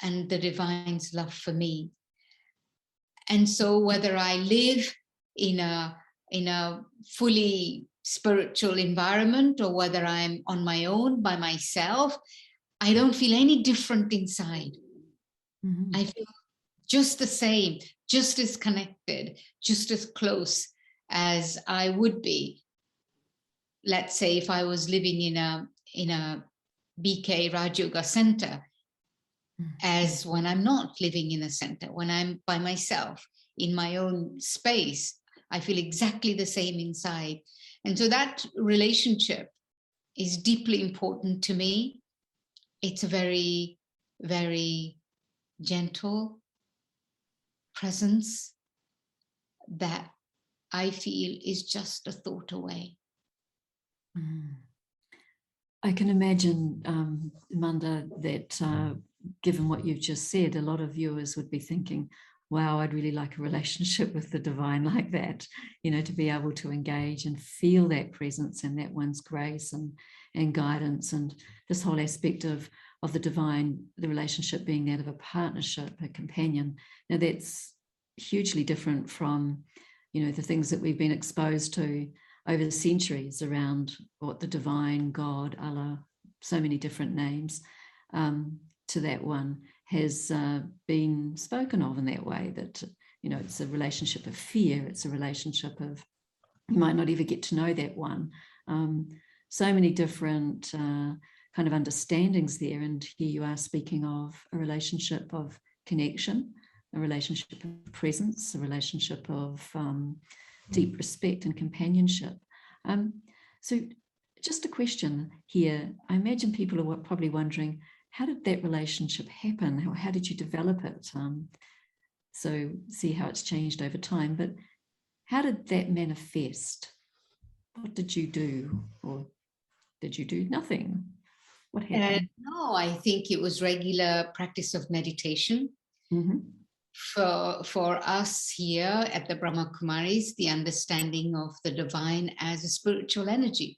and the divine's love for me. And so whether I live in a fully spiritual environment or whether I'm on my own by myself, I don't feel any different inside. I feel just the same, just as connected, just as close as I would be. Let's say if I was living in a BK Raj Yoga center, as when I'm not living in a center, when I'm by myself in my own space, I feel exactly the same inside. And so that relationship is deeply important to me. It's a very, very gentle presence that I feel is just a thought away. I can imagine, Manda, that given what you've just said, a lot of viewers would be thinking, wow, I'd really like a relationship with the divine like that, you know, to be able to engage and feel that presence and that one's grace and guidance and this whole aspect of of the divine, the relationship being that of a partnership, a companion. Now that's hugely different from, you know, the things that we've been exposed to over the centuries around what the divine, God, Allah, so many different names, to that one has been spoken of in that way, that, you know, it's a relationship of fear, it's a relationship of, you might not ever get to know that one. So many different kind of understandings there. And here you are speaking of a relationship of connection, a relationship of presence, a relationship of deep respect and companionship. So just a question here. I imagine people are probably wondering, how did that relationship happen? How did you develop it? So see how it's changed over time, but how did that manifest? What did you do? Or did you do nothing? What happened? No, I think it was regular practice of meditation. Mm-hmm. For us here at the Brahma Kumaris, the understanding of the divine as a spiritual energy.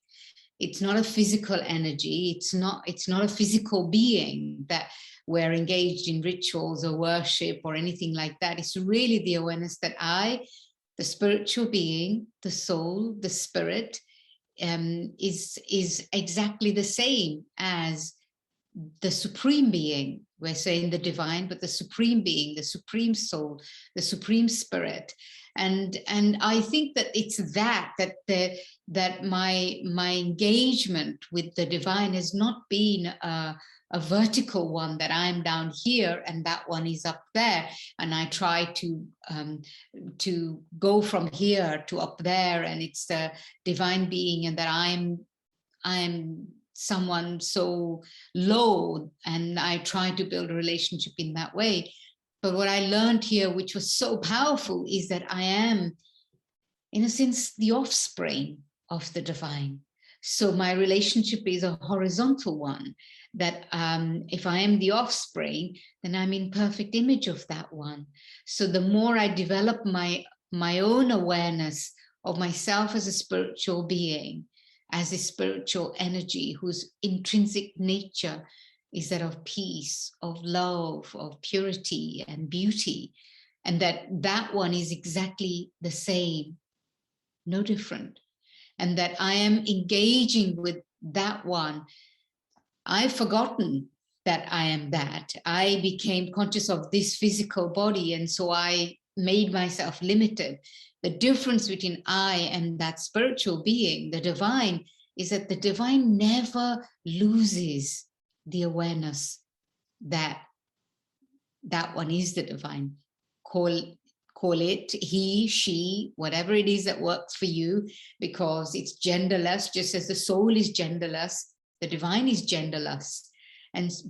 It's not a physical energy. It's not a physical being that we're engaged in rituals or worship or anything like that. It's really the awareness that I, the spiritual being, the soul, the spirit, is exactly the same as the supreme being. We're saying the divine, but the supreme being, the supreme soul, the supreme spirit. And I think that it's that my engagement with the divine has not been a vertical one, that I'm down here and that one is up there, and I try to go from here to up there, and it's the divine being, and that I'm someone so low, and I try to build a relationship in that way. But what I learned here, which was so powerful, is that I am, in a sense, the offspring of the divine. So my relationship is a horizontal one, that if I am the offspring, then I'm in perfect image of that one. So the more I develop my own awareness of myself as a spiritual being, as a spiritual energy whose intrinsic nature is that of peace, of love, of purity and beauty, and that one is exactly the same, no different, and that I am engaging with that one. I've forgotten that I am that. I became conscious of this physical body, and so I made myself limited. The difference between I and that spiritual being, the divine, is that the divine never loses the awareness that that one is the divine. Call it he, she, whatever it is that works for you, because it's genderless, just as the soul is genderless, the divine is genderless.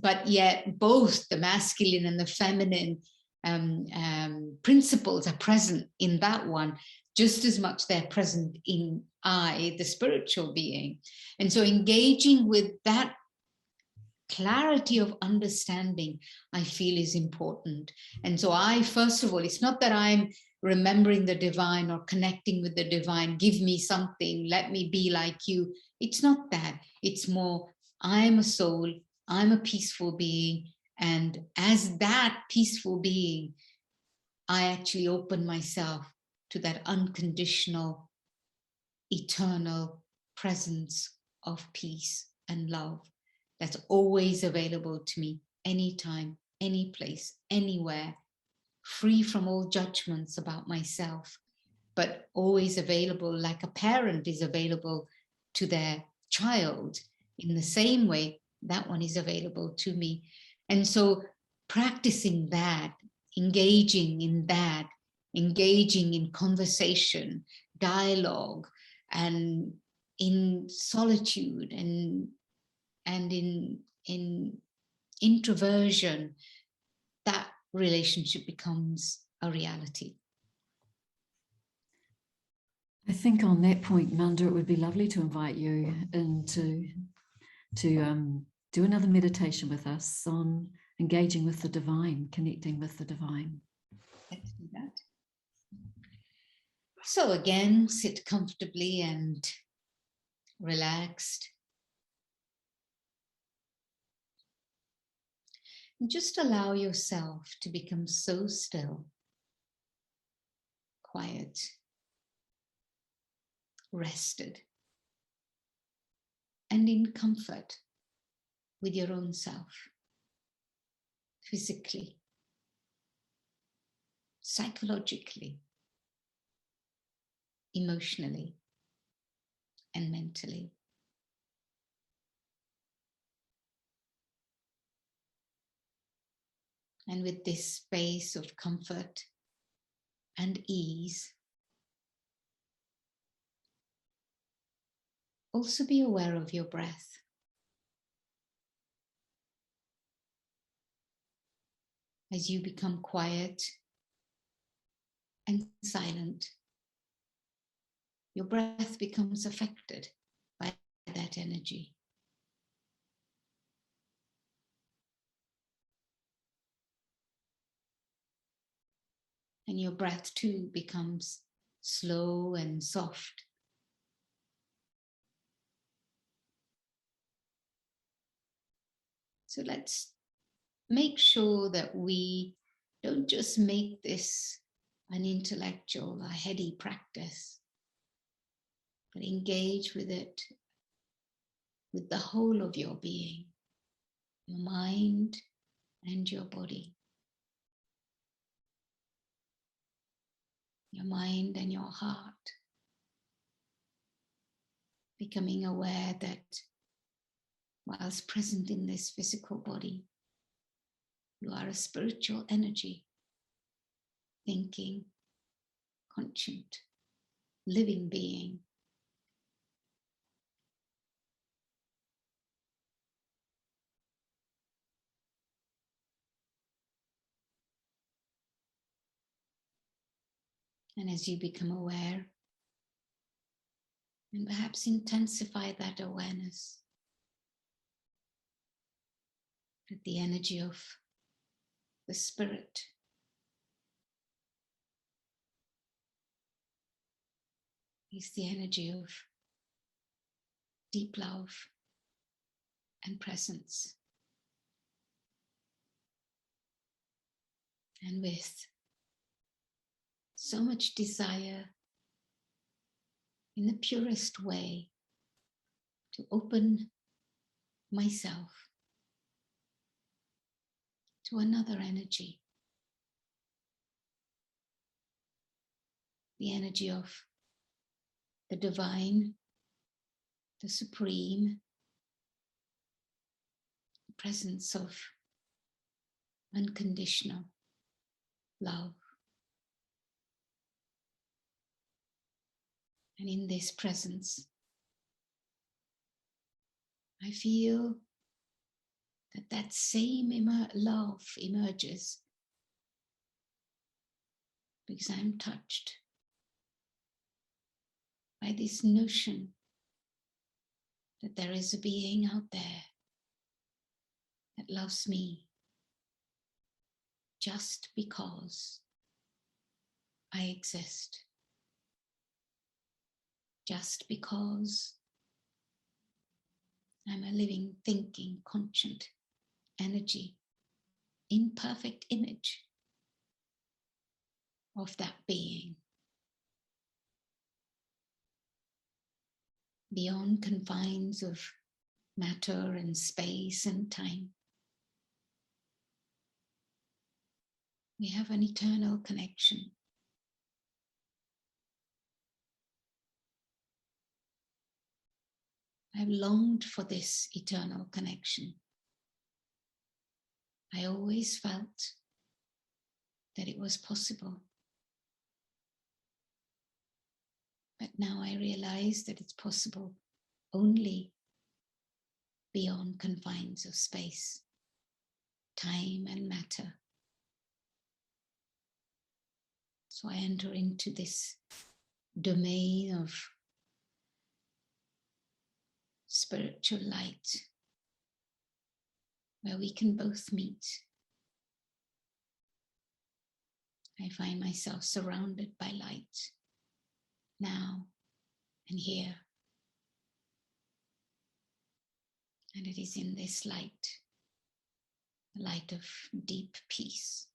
But yet both the masculine and the feminine principles are present in that one, just as much they're present in I, the spiritual being. And so engaging with that clarity of understanding, I feel, is important. And so I, first of all, it's not that I'm remembering the divine or connecting with the divine, give me something, let me be like you. It's not that. It's more, I'm a soul, I'm a peaceful being. And as that peaceful being, I actually open myself to that unconditional, eternal presence of peace and love that's always available to me, anytime, any place, anywhere, free from all judgments about myself, but always available, like a parent is available to their child. In the same way, that one is available to me. And so practicing that, engaging in that, engaging in conversation, dialogue, and in solitude, and in introversion, that relationship becomes a reality. I think on that point, Manda, it would be lovely to invite you in to do another meditation with us on engaging with the divine, connecting with the divine. Let's do that. So again, sit comfortably and relaxed. And just allow yourself to become so still, quiet, rested, and in comfort with your own self, physically, psychologically, emotionally, and mentally. And with this space of comfort and ease, also be aware of your breath. As you become quiet and silent, your breath becomes affected by that energy. And your breath too becomes slow and soft. So let's make sure that we don't just make this an intellectual, a heady practice, but engage with it with the whole of your being, your mind and your body, your mind and your heart, becoming aware that whilst present in this physical body, you are a spiritual energy, thinking, conscient, living being. And as you become aware, and perhaps intensify that awareness, that the energy of the spirit is the energy of deep love and presence. And with so much desire in the purest way to open myself to another energy, the energy of the divine, the supreme, the presence of unconditional love. And in this presence, I feel that same love emerges because I'm touched by this notion that there is a being out there that loves me just because I exist, just because I'm a living, thinking, conscient energy, imperfect image of that being, beyond confines of matter and space and time. We have an eternal connection. I've longed for this eternal connection. I always felt that it was possible. But now I realize that it's possible only beyond confines of space, time, and matter. So I enter into this domain of spiritual light, where we can both meet. I find myself surrounded by light now and here. And it is in this light the light of deep peace.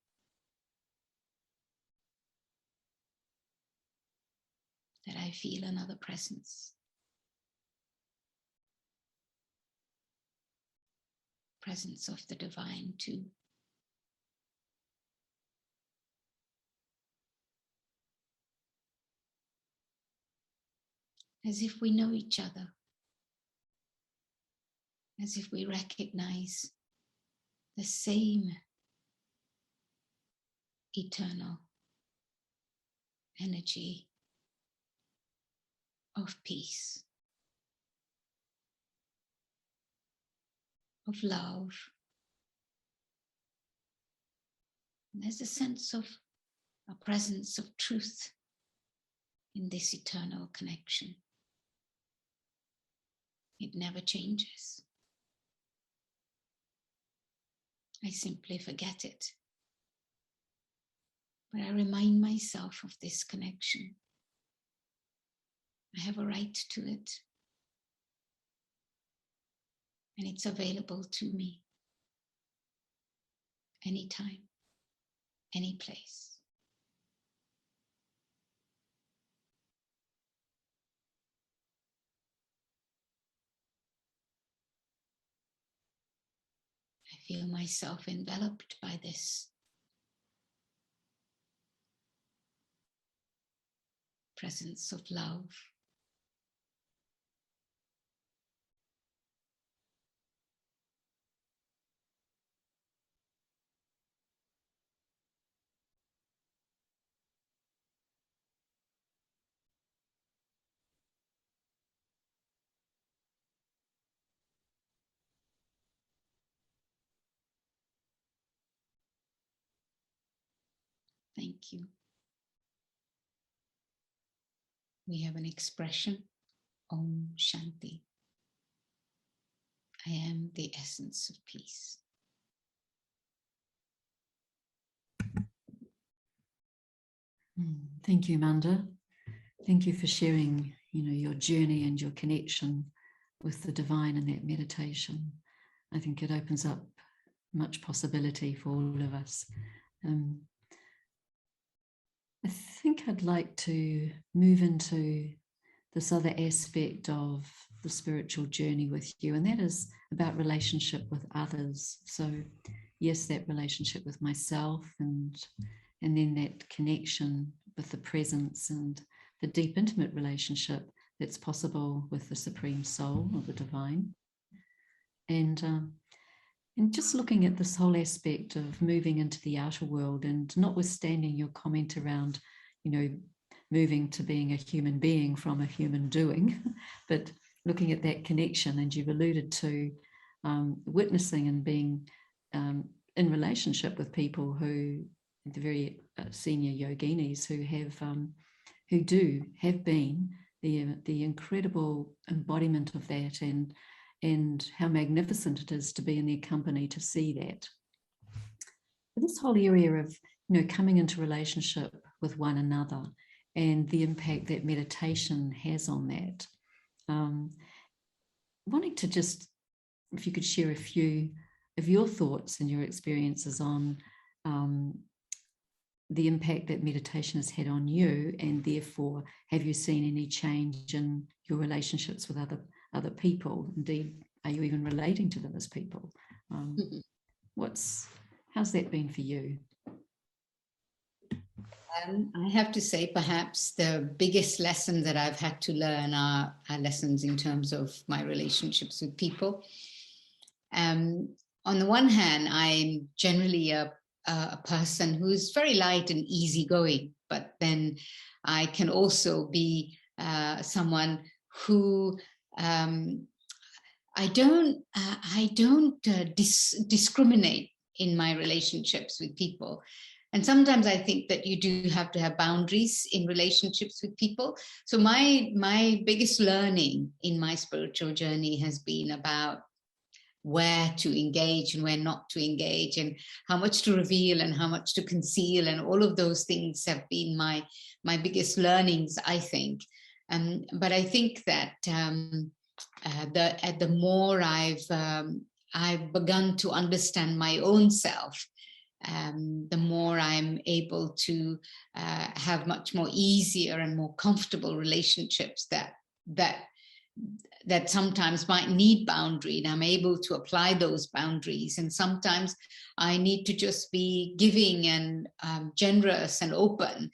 That I feel another presence. Presence of the divine too. As if we know each other. As if we recognize the same eternal energy of peace, of love. And there's a sense of a presence of truth in this eternal connection. It never changes. I simply forget it. But I remind myself of this connection. I have a right to it. And it's available to me. Anytime, any place. I feel myself enveloped by this presence of love. Thank you. We have an expression, Om Shanti. I am the essence of peace. Thank you, Manda. Thank you for sharing, your journey and your connection with the divine in that meditation. I think it opens up much possibility for all of us. I think I'd like to move into this other aspect of the spiritual journey with you, and that is about relationship with others. So yes, that relationship with myself and then that connection with the presence and the deep intimate relationship that's possible with the Supreme Soul or the divine. And just looking at this whole aspect of moving into the outer world, and notwithstanding your comment around, moving to being a human being from a human doing, but looking at that connection, and you've alluded to witnessing and being in relationship with people who, the very senior yoginis who have been the incredible embodiment of that, and how magnificent it is to be in their company to see that. But this whole area of coming into relationship with one another and the impact that meditation has on that. Wanting to just, if you could share a few of your thoughts and your experiences on the impact that meditation has had on you, and therefore have you seen any change in your relationships with other people? Indeed, are you even relating to them as people? How's that been for you? I have to say, perhaps the biggest lesson that I've had to learn are lessons in terms of my relationships with people. On the one hand, I'm generally a person who's very light and easygoing, but then I can also be someone who I don't discriminate in my relationships with people. And sometimes I think that you do have to have boundaries in relationships with people. So my biggest learning in my spiritual journey has been about where to engage and where not to engage, and how much to reveal and how much to conceal, and all of those things have been my biggest learnings, I think. But I think that the more I've I've begun to understand my own self, the more I'm able to have much more easier and more comfortable relationships that sometimes might need boundary, and I'm able to apply those boundaries. And sometimes I need to just be giving and generous and open.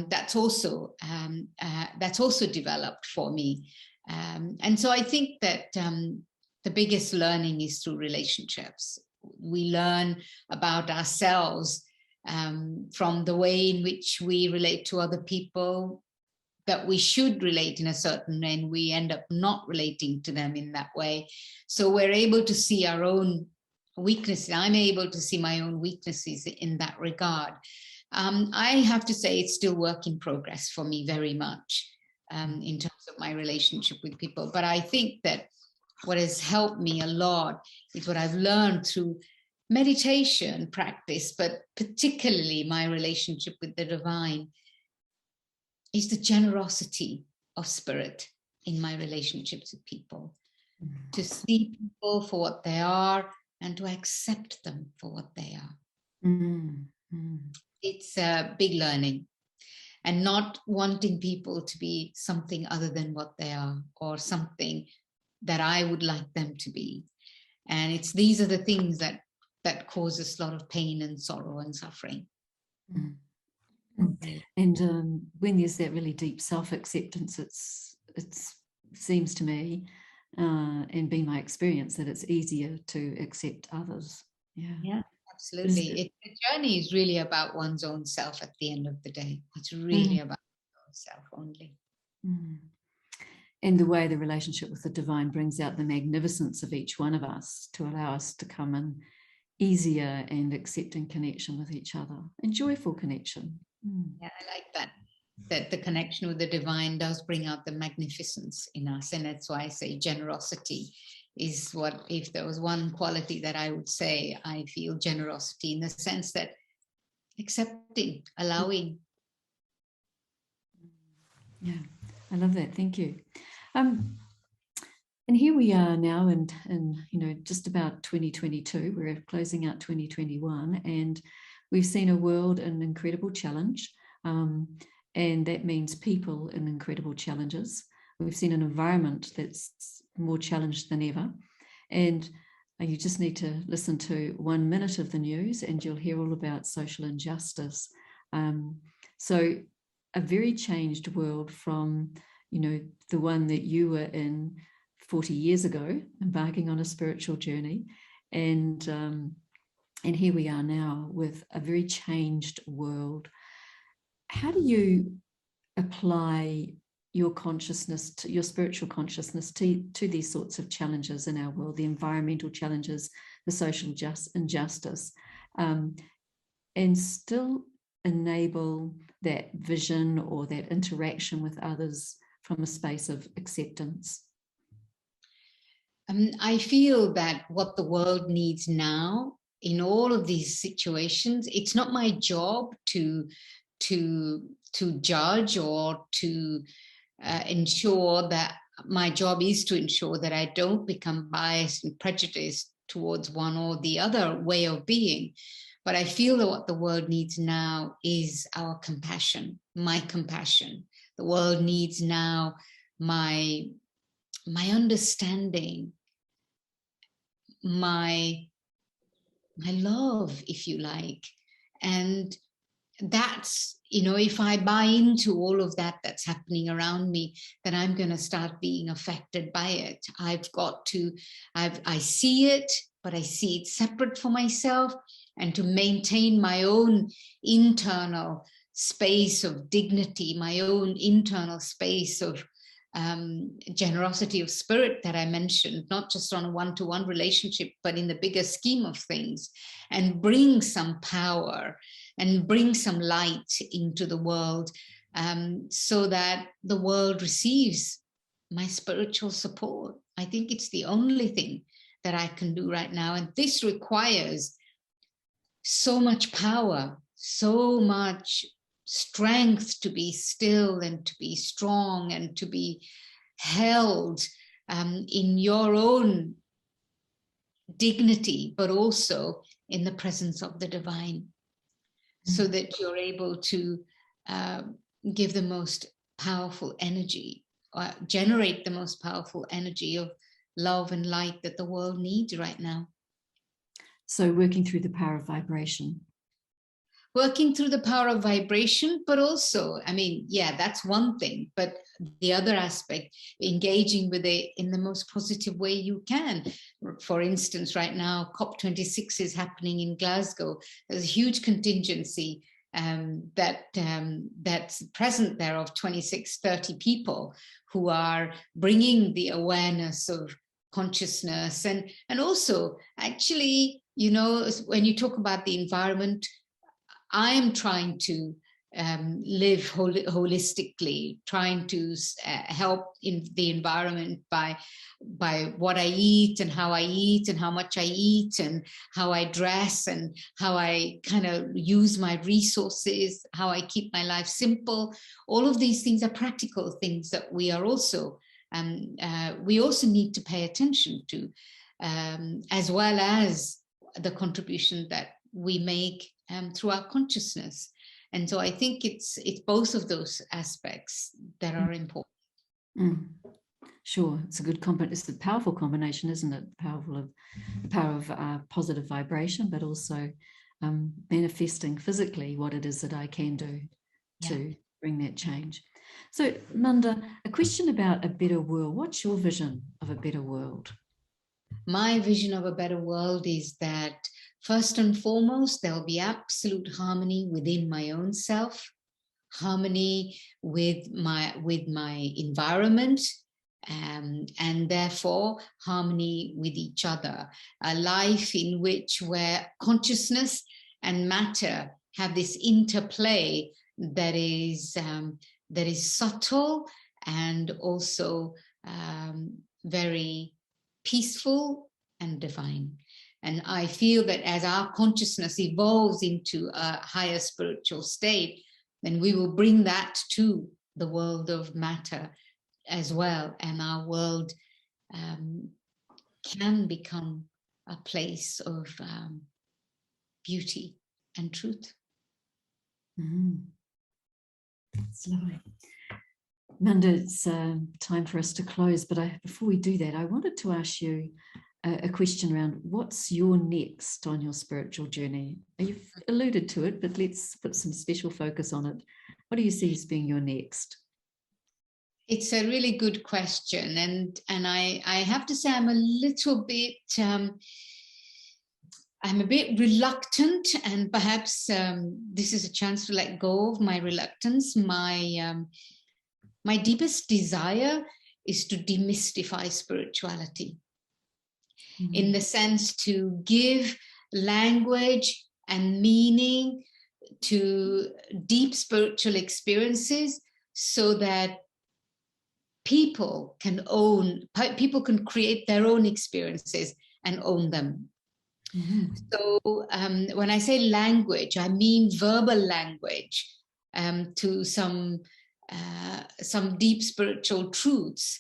That's also developed for me. And so I think that the biggest learning is through relationships. We learn about ourselves from the way in which we relate to other people, that we should relate in a certain way, and we end up not relating to them in that way. So we're able to see our own weaknesses. I'm able to see my own weaknesses in that regard. I have to say it's still work in progress for me very much in terms of my relationship with people. But I think that what has helped me a lot is what I've learned through meditation practice, but particularly my relationship with the divine, is the generosity of spirit in my relationships with people. To see people for what they are and to accept them for what they are. It's a big learning, and not wanting people to be something other than what they are, or something that I would like them to be. And these are the things that causes a lot of pain and sorrow and suffering. And when there's that really deep self-acceptance, it seems to me, and been my experience, that it's easier to accept others. Yeah, absolutely. The journey is really about one's own self at the end of the day. It's really about self only. And the way the relationship with the divine brings out the magnificence of each one of us to allow us to come in easier and accepting connection with each other, and joyful connection. Yeah, I like that the connection with the divine does bring out the magnificence in us. And that's why I say generosity is what, if there was one quality that I would say, I feel generosity, in the sense that accepting, allowing. Yeah, I love that. Thank you. And here we are now in just about 2022. We're closing out 2021, and we've seen a world in incredible challenge, and that means people in incredible challenges. We've seen an environment that's more challenged than ever, and you just need to listen to 1 minute of the news and you'll hear all about social injustice. So a very changed world from the one that you were in 40 years ago, embarking on a spiritual journey, and here we are now with a very changed world. How do you apply your consciousness, to your spiritual consciousness, to these sorts of challenges in our world, the environmental challenges, the social injustice, and still enable that vision or that interaction with others from a space of acceptance? I feel that what the world needs now in all of these situations, it's not my job to judge or to ensure that. My job is to ensure that I don't become biased and prejudiced towards one or the other way of being. But I feel that what the world needs now is our compassion, my compassion. The world needs now my understanding, my love, if you like. And that's, if I buy into all of that that's happening around me, then I'm going to start being affected by it. I see it, but I see it separate for myself. And to maintain my own internal space of dignity, my own internal space of generosity of spirit that I mentioned, not just on a one-to-one relationship, but in the bigger scheme of things, and bring some power and bring some light into the world, so that the world receives my spiritual support. I think it's the only thing that I can do right now. And this requires so much power, so much strength to be still and to be strong and to be held in your own dignity, but also in the presence of the divine, so that you're able to give the most powerful energy, or generate the most powerful energy of love and light that the world needs right now. So working through the power of vibration. Working through the power of vibration, but also, I mean, yeah, that's one thing, but the other aspect, engaging with it in the most positive way you can. For instance, right now, COP26 is happening in Glasgow. There's a huge contingency that's present there of 26, 30 people who are bringing the awareness of consciousness, and also actually, you know, when you talk about the environment, I am trying to live holistically, trying to help in the environment by what I eat and how I eat and how much I eat and how I dress and how I kind of use my resources, how I keep my life simple. All of these things are practical things that we are also we also need to pay attention to, as well as the contribution that we make through our consciousness. And so I think it's both of those aspects that are important. Sure, it's a good it's a powerful combination, isn't it? The power of positive vibration, but also manifesting physically what it is that I can do to bring that change. So, Manda, a question about a better world. What's your vision of a better world? My vision of a better world is that, first and foremost, there'll be absolute harmony within my own self, harmony with my environment, and therefore harmony with each other. A life in which where consciousness and matter have this interplay that is subtle and also very peaceful and divine. And I feel that as our consciousness evolves into a higher spiritual state, then we will bring that to the world of matter as well. And our world can become a place of beauty and truth. That's lovely. Manda, it's time for us to close, but before we do that, I wanted to ask you a question around what's your next on your spiritual journey? You've alluded to it, but let's put some special focus on it. What do you see as being your next? It's a really good question, and I have to say I'm a little bit I'm a bit reluctant, and perhaps this is a chance to let go of my reluctance. My deepest desire is to demystify spirituality, in the sense to give language and meaning to deep spiritual experiences, so that people can create their own experiences and own them. So when I say language, I mean verbal language to some deep spiritual truths.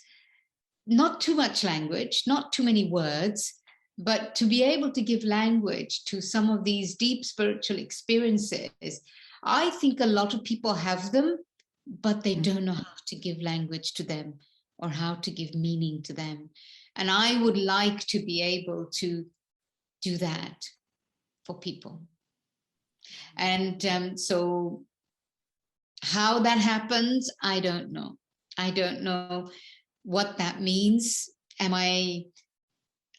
Not too much language, not too many words, but to be able to give language to some of these deep spiritual experiences. I think a lot of people have them, but they don't know how to give language to them or how to give meaning to them. And I would like to be able to do that for people. And so how that happens, I don't know. I don't know what that means. Am I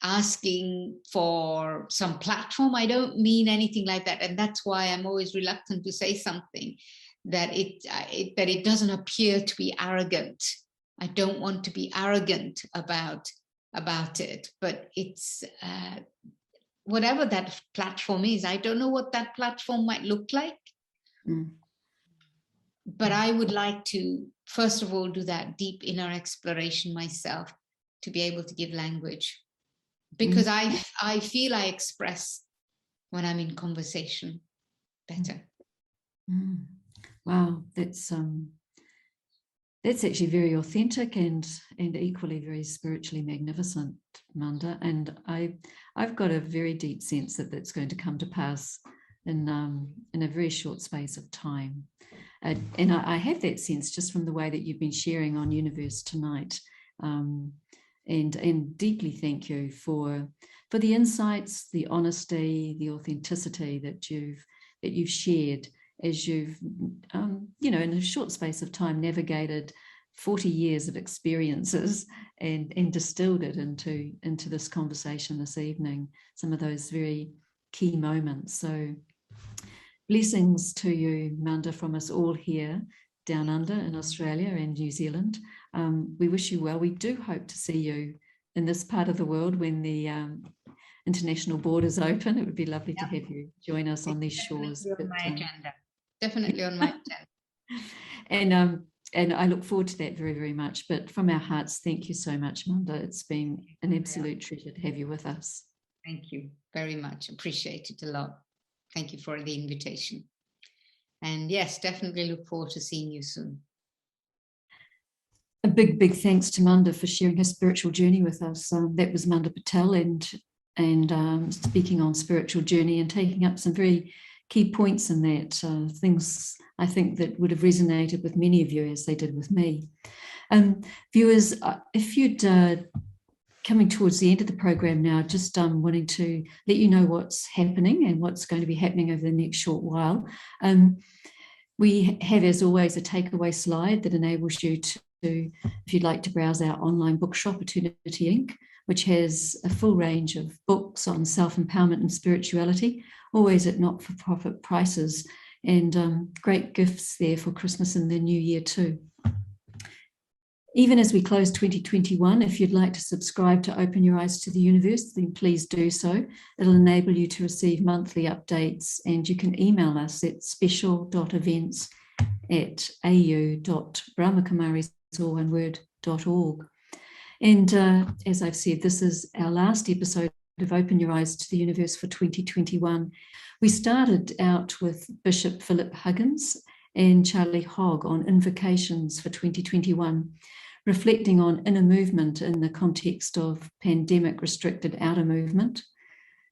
asking for some platform? I don't mean anything like that. And that's why I'm always reluctant to say something that it doesn't appear to be arrogant. I don't want to be arrogant about it, but it's whatever that platform is. I don't know what that platform might look like. But I would like to, first of all, do that deep inner exploration myself, to be able to give language. Because I feel I express when I'm in conversation better. Wow, that's That's actually very authentic and equally very spiritually magnificent, Manda. And I've got a very deep sense that that's going to come to pass in a very short space of time. And I have that sense just from the way that you've been sharing on Youniverse tonight. And deeply thank you for the insights, the honesty, the authenticity that you've shared as you've, in a short space of time, navigated 40 years of experiences and distilled it into this conversation this evening, some of those very key moments. So blessings to you, Manda, from us all here down under in Australia and New Zealand. We wish you well. We do hope to see you in this part of the world when the international borders open. It would be lovely to have you join us on these shores. On my agenda. Definitely on my agenda. And I look forward to that very, very much. But from our hearts, thank you so much, Manda. It's been an absolute treasure to have you with us. Thank you very much. Appreciate it a lot. Thank you for the invitation. And yes, definitely look forward to seeing you soon. A big, big thanks to Manda for sharing her spiritual journey with us. That was Manda Patel, and speaking on spiritual journey and taking up some very key points in that, things I think that would have resonated with many of you as they did with me. Viewers, if you'd coming towards the end of the program now, just wanting to let you know what's happening and what's going to be happening over the next short while. We have, as always, a takeaway slide that enables you to, if you'd like to browse our online bookshop, Eternity Inc., which has a full range of books on self-empowerment and spirituality, always at not-for-profit prices, and great gifts there for Christmas and the New Year too. Even as we close 2021, if you'd like to subscribe to Open Your Eyes to the Universe, then please do so. It'll enable you to receive monthly updates, and you can email us at special.events@au.brahmakumaris.org. And as I've said, this is our last episode of Open Your Eyes to the Universe for 2021. We started out with Bishop Philip Huggins and Charlie Hogg on invocations for 2021, reflecting on inner movement in the context of pandemic-restricted outer movement,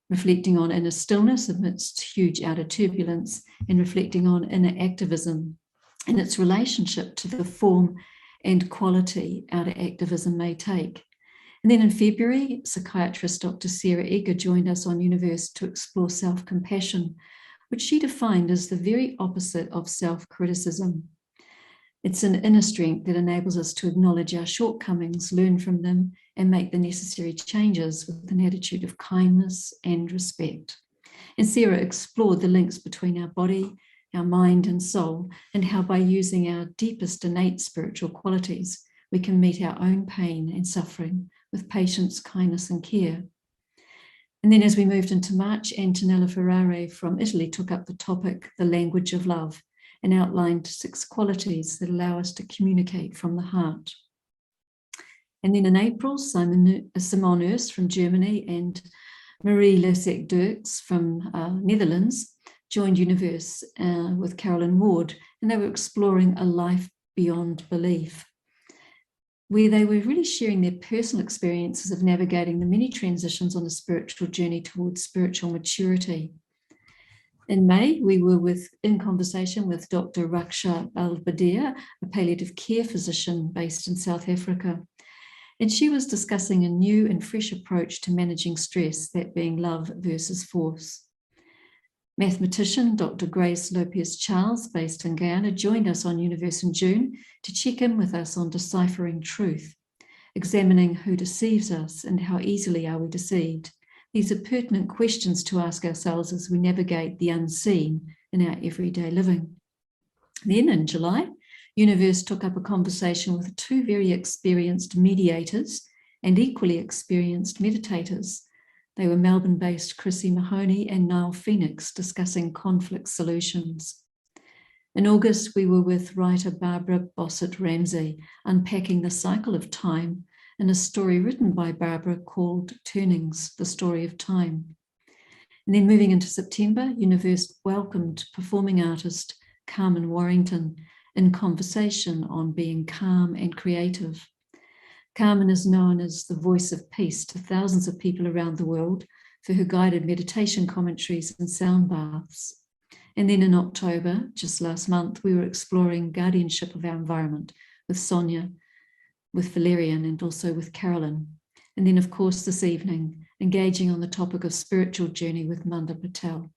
reflecting on inner stillness amidst huge outer turbulence, and reflecting on inner activism and its relationship to the form and quality outer activism may take. And then in February, psychiatrist Dr. Sarah Egger joined us on Youniverse to explore self-compassion, which she defined as the very opposite of self-criticism. It's an inner strength that enables us to acknowledge our shortcomings, learn from them, and make the necessary changes with an attitude of kindness and respect. And Sarah explored the links between our body, our mind and soul, and how by using our deepest innate spiritual qualities, we can meet our own pain and suffering with patience, kindness, and care. And then as we moved into March, Antonella Ferrare from Italy took up the topic, the language of love, and outlined 6 qualities that allow us to communicate from the heart. And then in April, Simon Urs from Germany and Marie Lesek Dirks from Netherlands joined Youniverse with Carolyn Ward, and they were exploring a life beyond belief, where they were really sharing their personal experiences of navigating the many transitions on a spiritual journey towards spiritual maturity. In May, we were in conversation with Dr. Raksha Balbadia, a palliative care physician based in South Africa. And she was discussing a new and fresh approach to managing stress, that being love versus force. Mathematician Dr. Grace Lopez Charles, based in Guyana, joined us on Youniverse in June to check in with us on deciphering truth, examining who deceives us and how easily are we deceived. These are pertinent questions to ask ourselves as we navigate the unseen in our everyday living. Then in July, Youniverse took up a conversation with 2 very experienced mediators and equally experienced meditators. They were Melbourne-based Chrissy Mahoney and Niall Phoenix discussing conflict solutions. In August, we were with writer Barbara Bossett-Ramsey, unpacking the cycle of time in a story written by Barbara called Turnings, the Story of Time. And then moving into September, Youniverse welcomed performing artist Carmen Warrington in conversation on being calm and creative. Carmen is known as the voice of peace to thousands of people around the world for her guided meditation commentaries and sound baths. And then in October, just last month, we were exploring guardianship of our environment with Sonia, with Valerian, and also with Carolyn. And then, of course, this evening, engaging on the topic of spiritual journey with Manda Patel.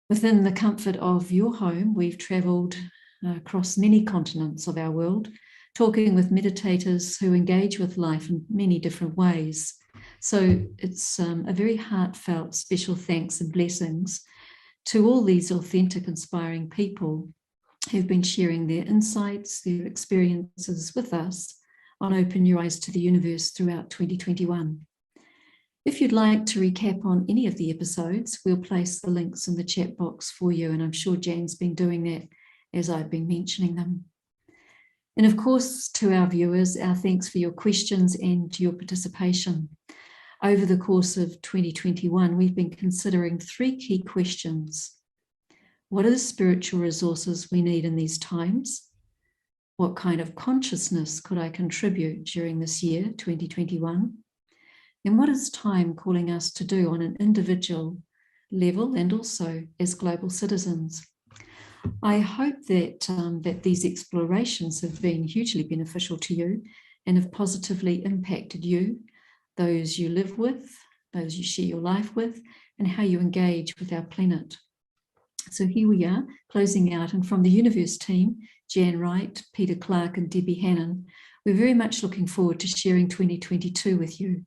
Within the comfort of your home, we've travelled across many continents of our world, talking with meditators who engage with life in many different ways. So it's a very heartfelt special thanks and blessings to all these authentic, inspiring people who've been sharing their insights, their experiences with us on Open Your Eyes to the Universe throughout 2021. If you'd like to recap on any of the episodes, we'll place the links in the chat box for you, and I'm sure Jan's been doing that as I've been mentioning them. And of course, to our viewers, our thanks for your questions and your participation. Over the course of 2021, we've been considering 3 key questions. What are the spiritual resources we need in these times? What kind of consciousness could I contribute during this year, 2021? And what is time calling us to do on an individual level and also as global citizens? I hope that these explorations have been hugely beneficial to you and have positively impacted you, those you live with, those you share your life with, and how you engage with our planet. So here we are, closing out, and from the Youniverse team, Jan Wright, Peter Clark, and Debbie Hannon, we're very much looking forward to sharing 2022 with you.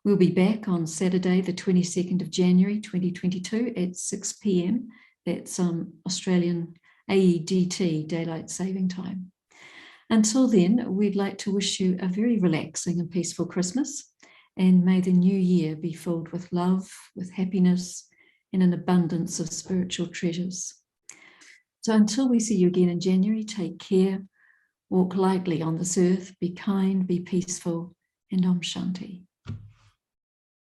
We'll be back on Saturday, the 22nd of January, 2022 at 6 p.m. That's Australian AEDT, Daylight Saving Time. Until then, we'd like to wish you a very relaxing and peaceful Christmas, and may the new year be filled with love, with happiness, and an abundance of spiritual treasures. So until we see you again in January, take care, walk lightly on this earth, be kind, be peaceful, and Om Shanti.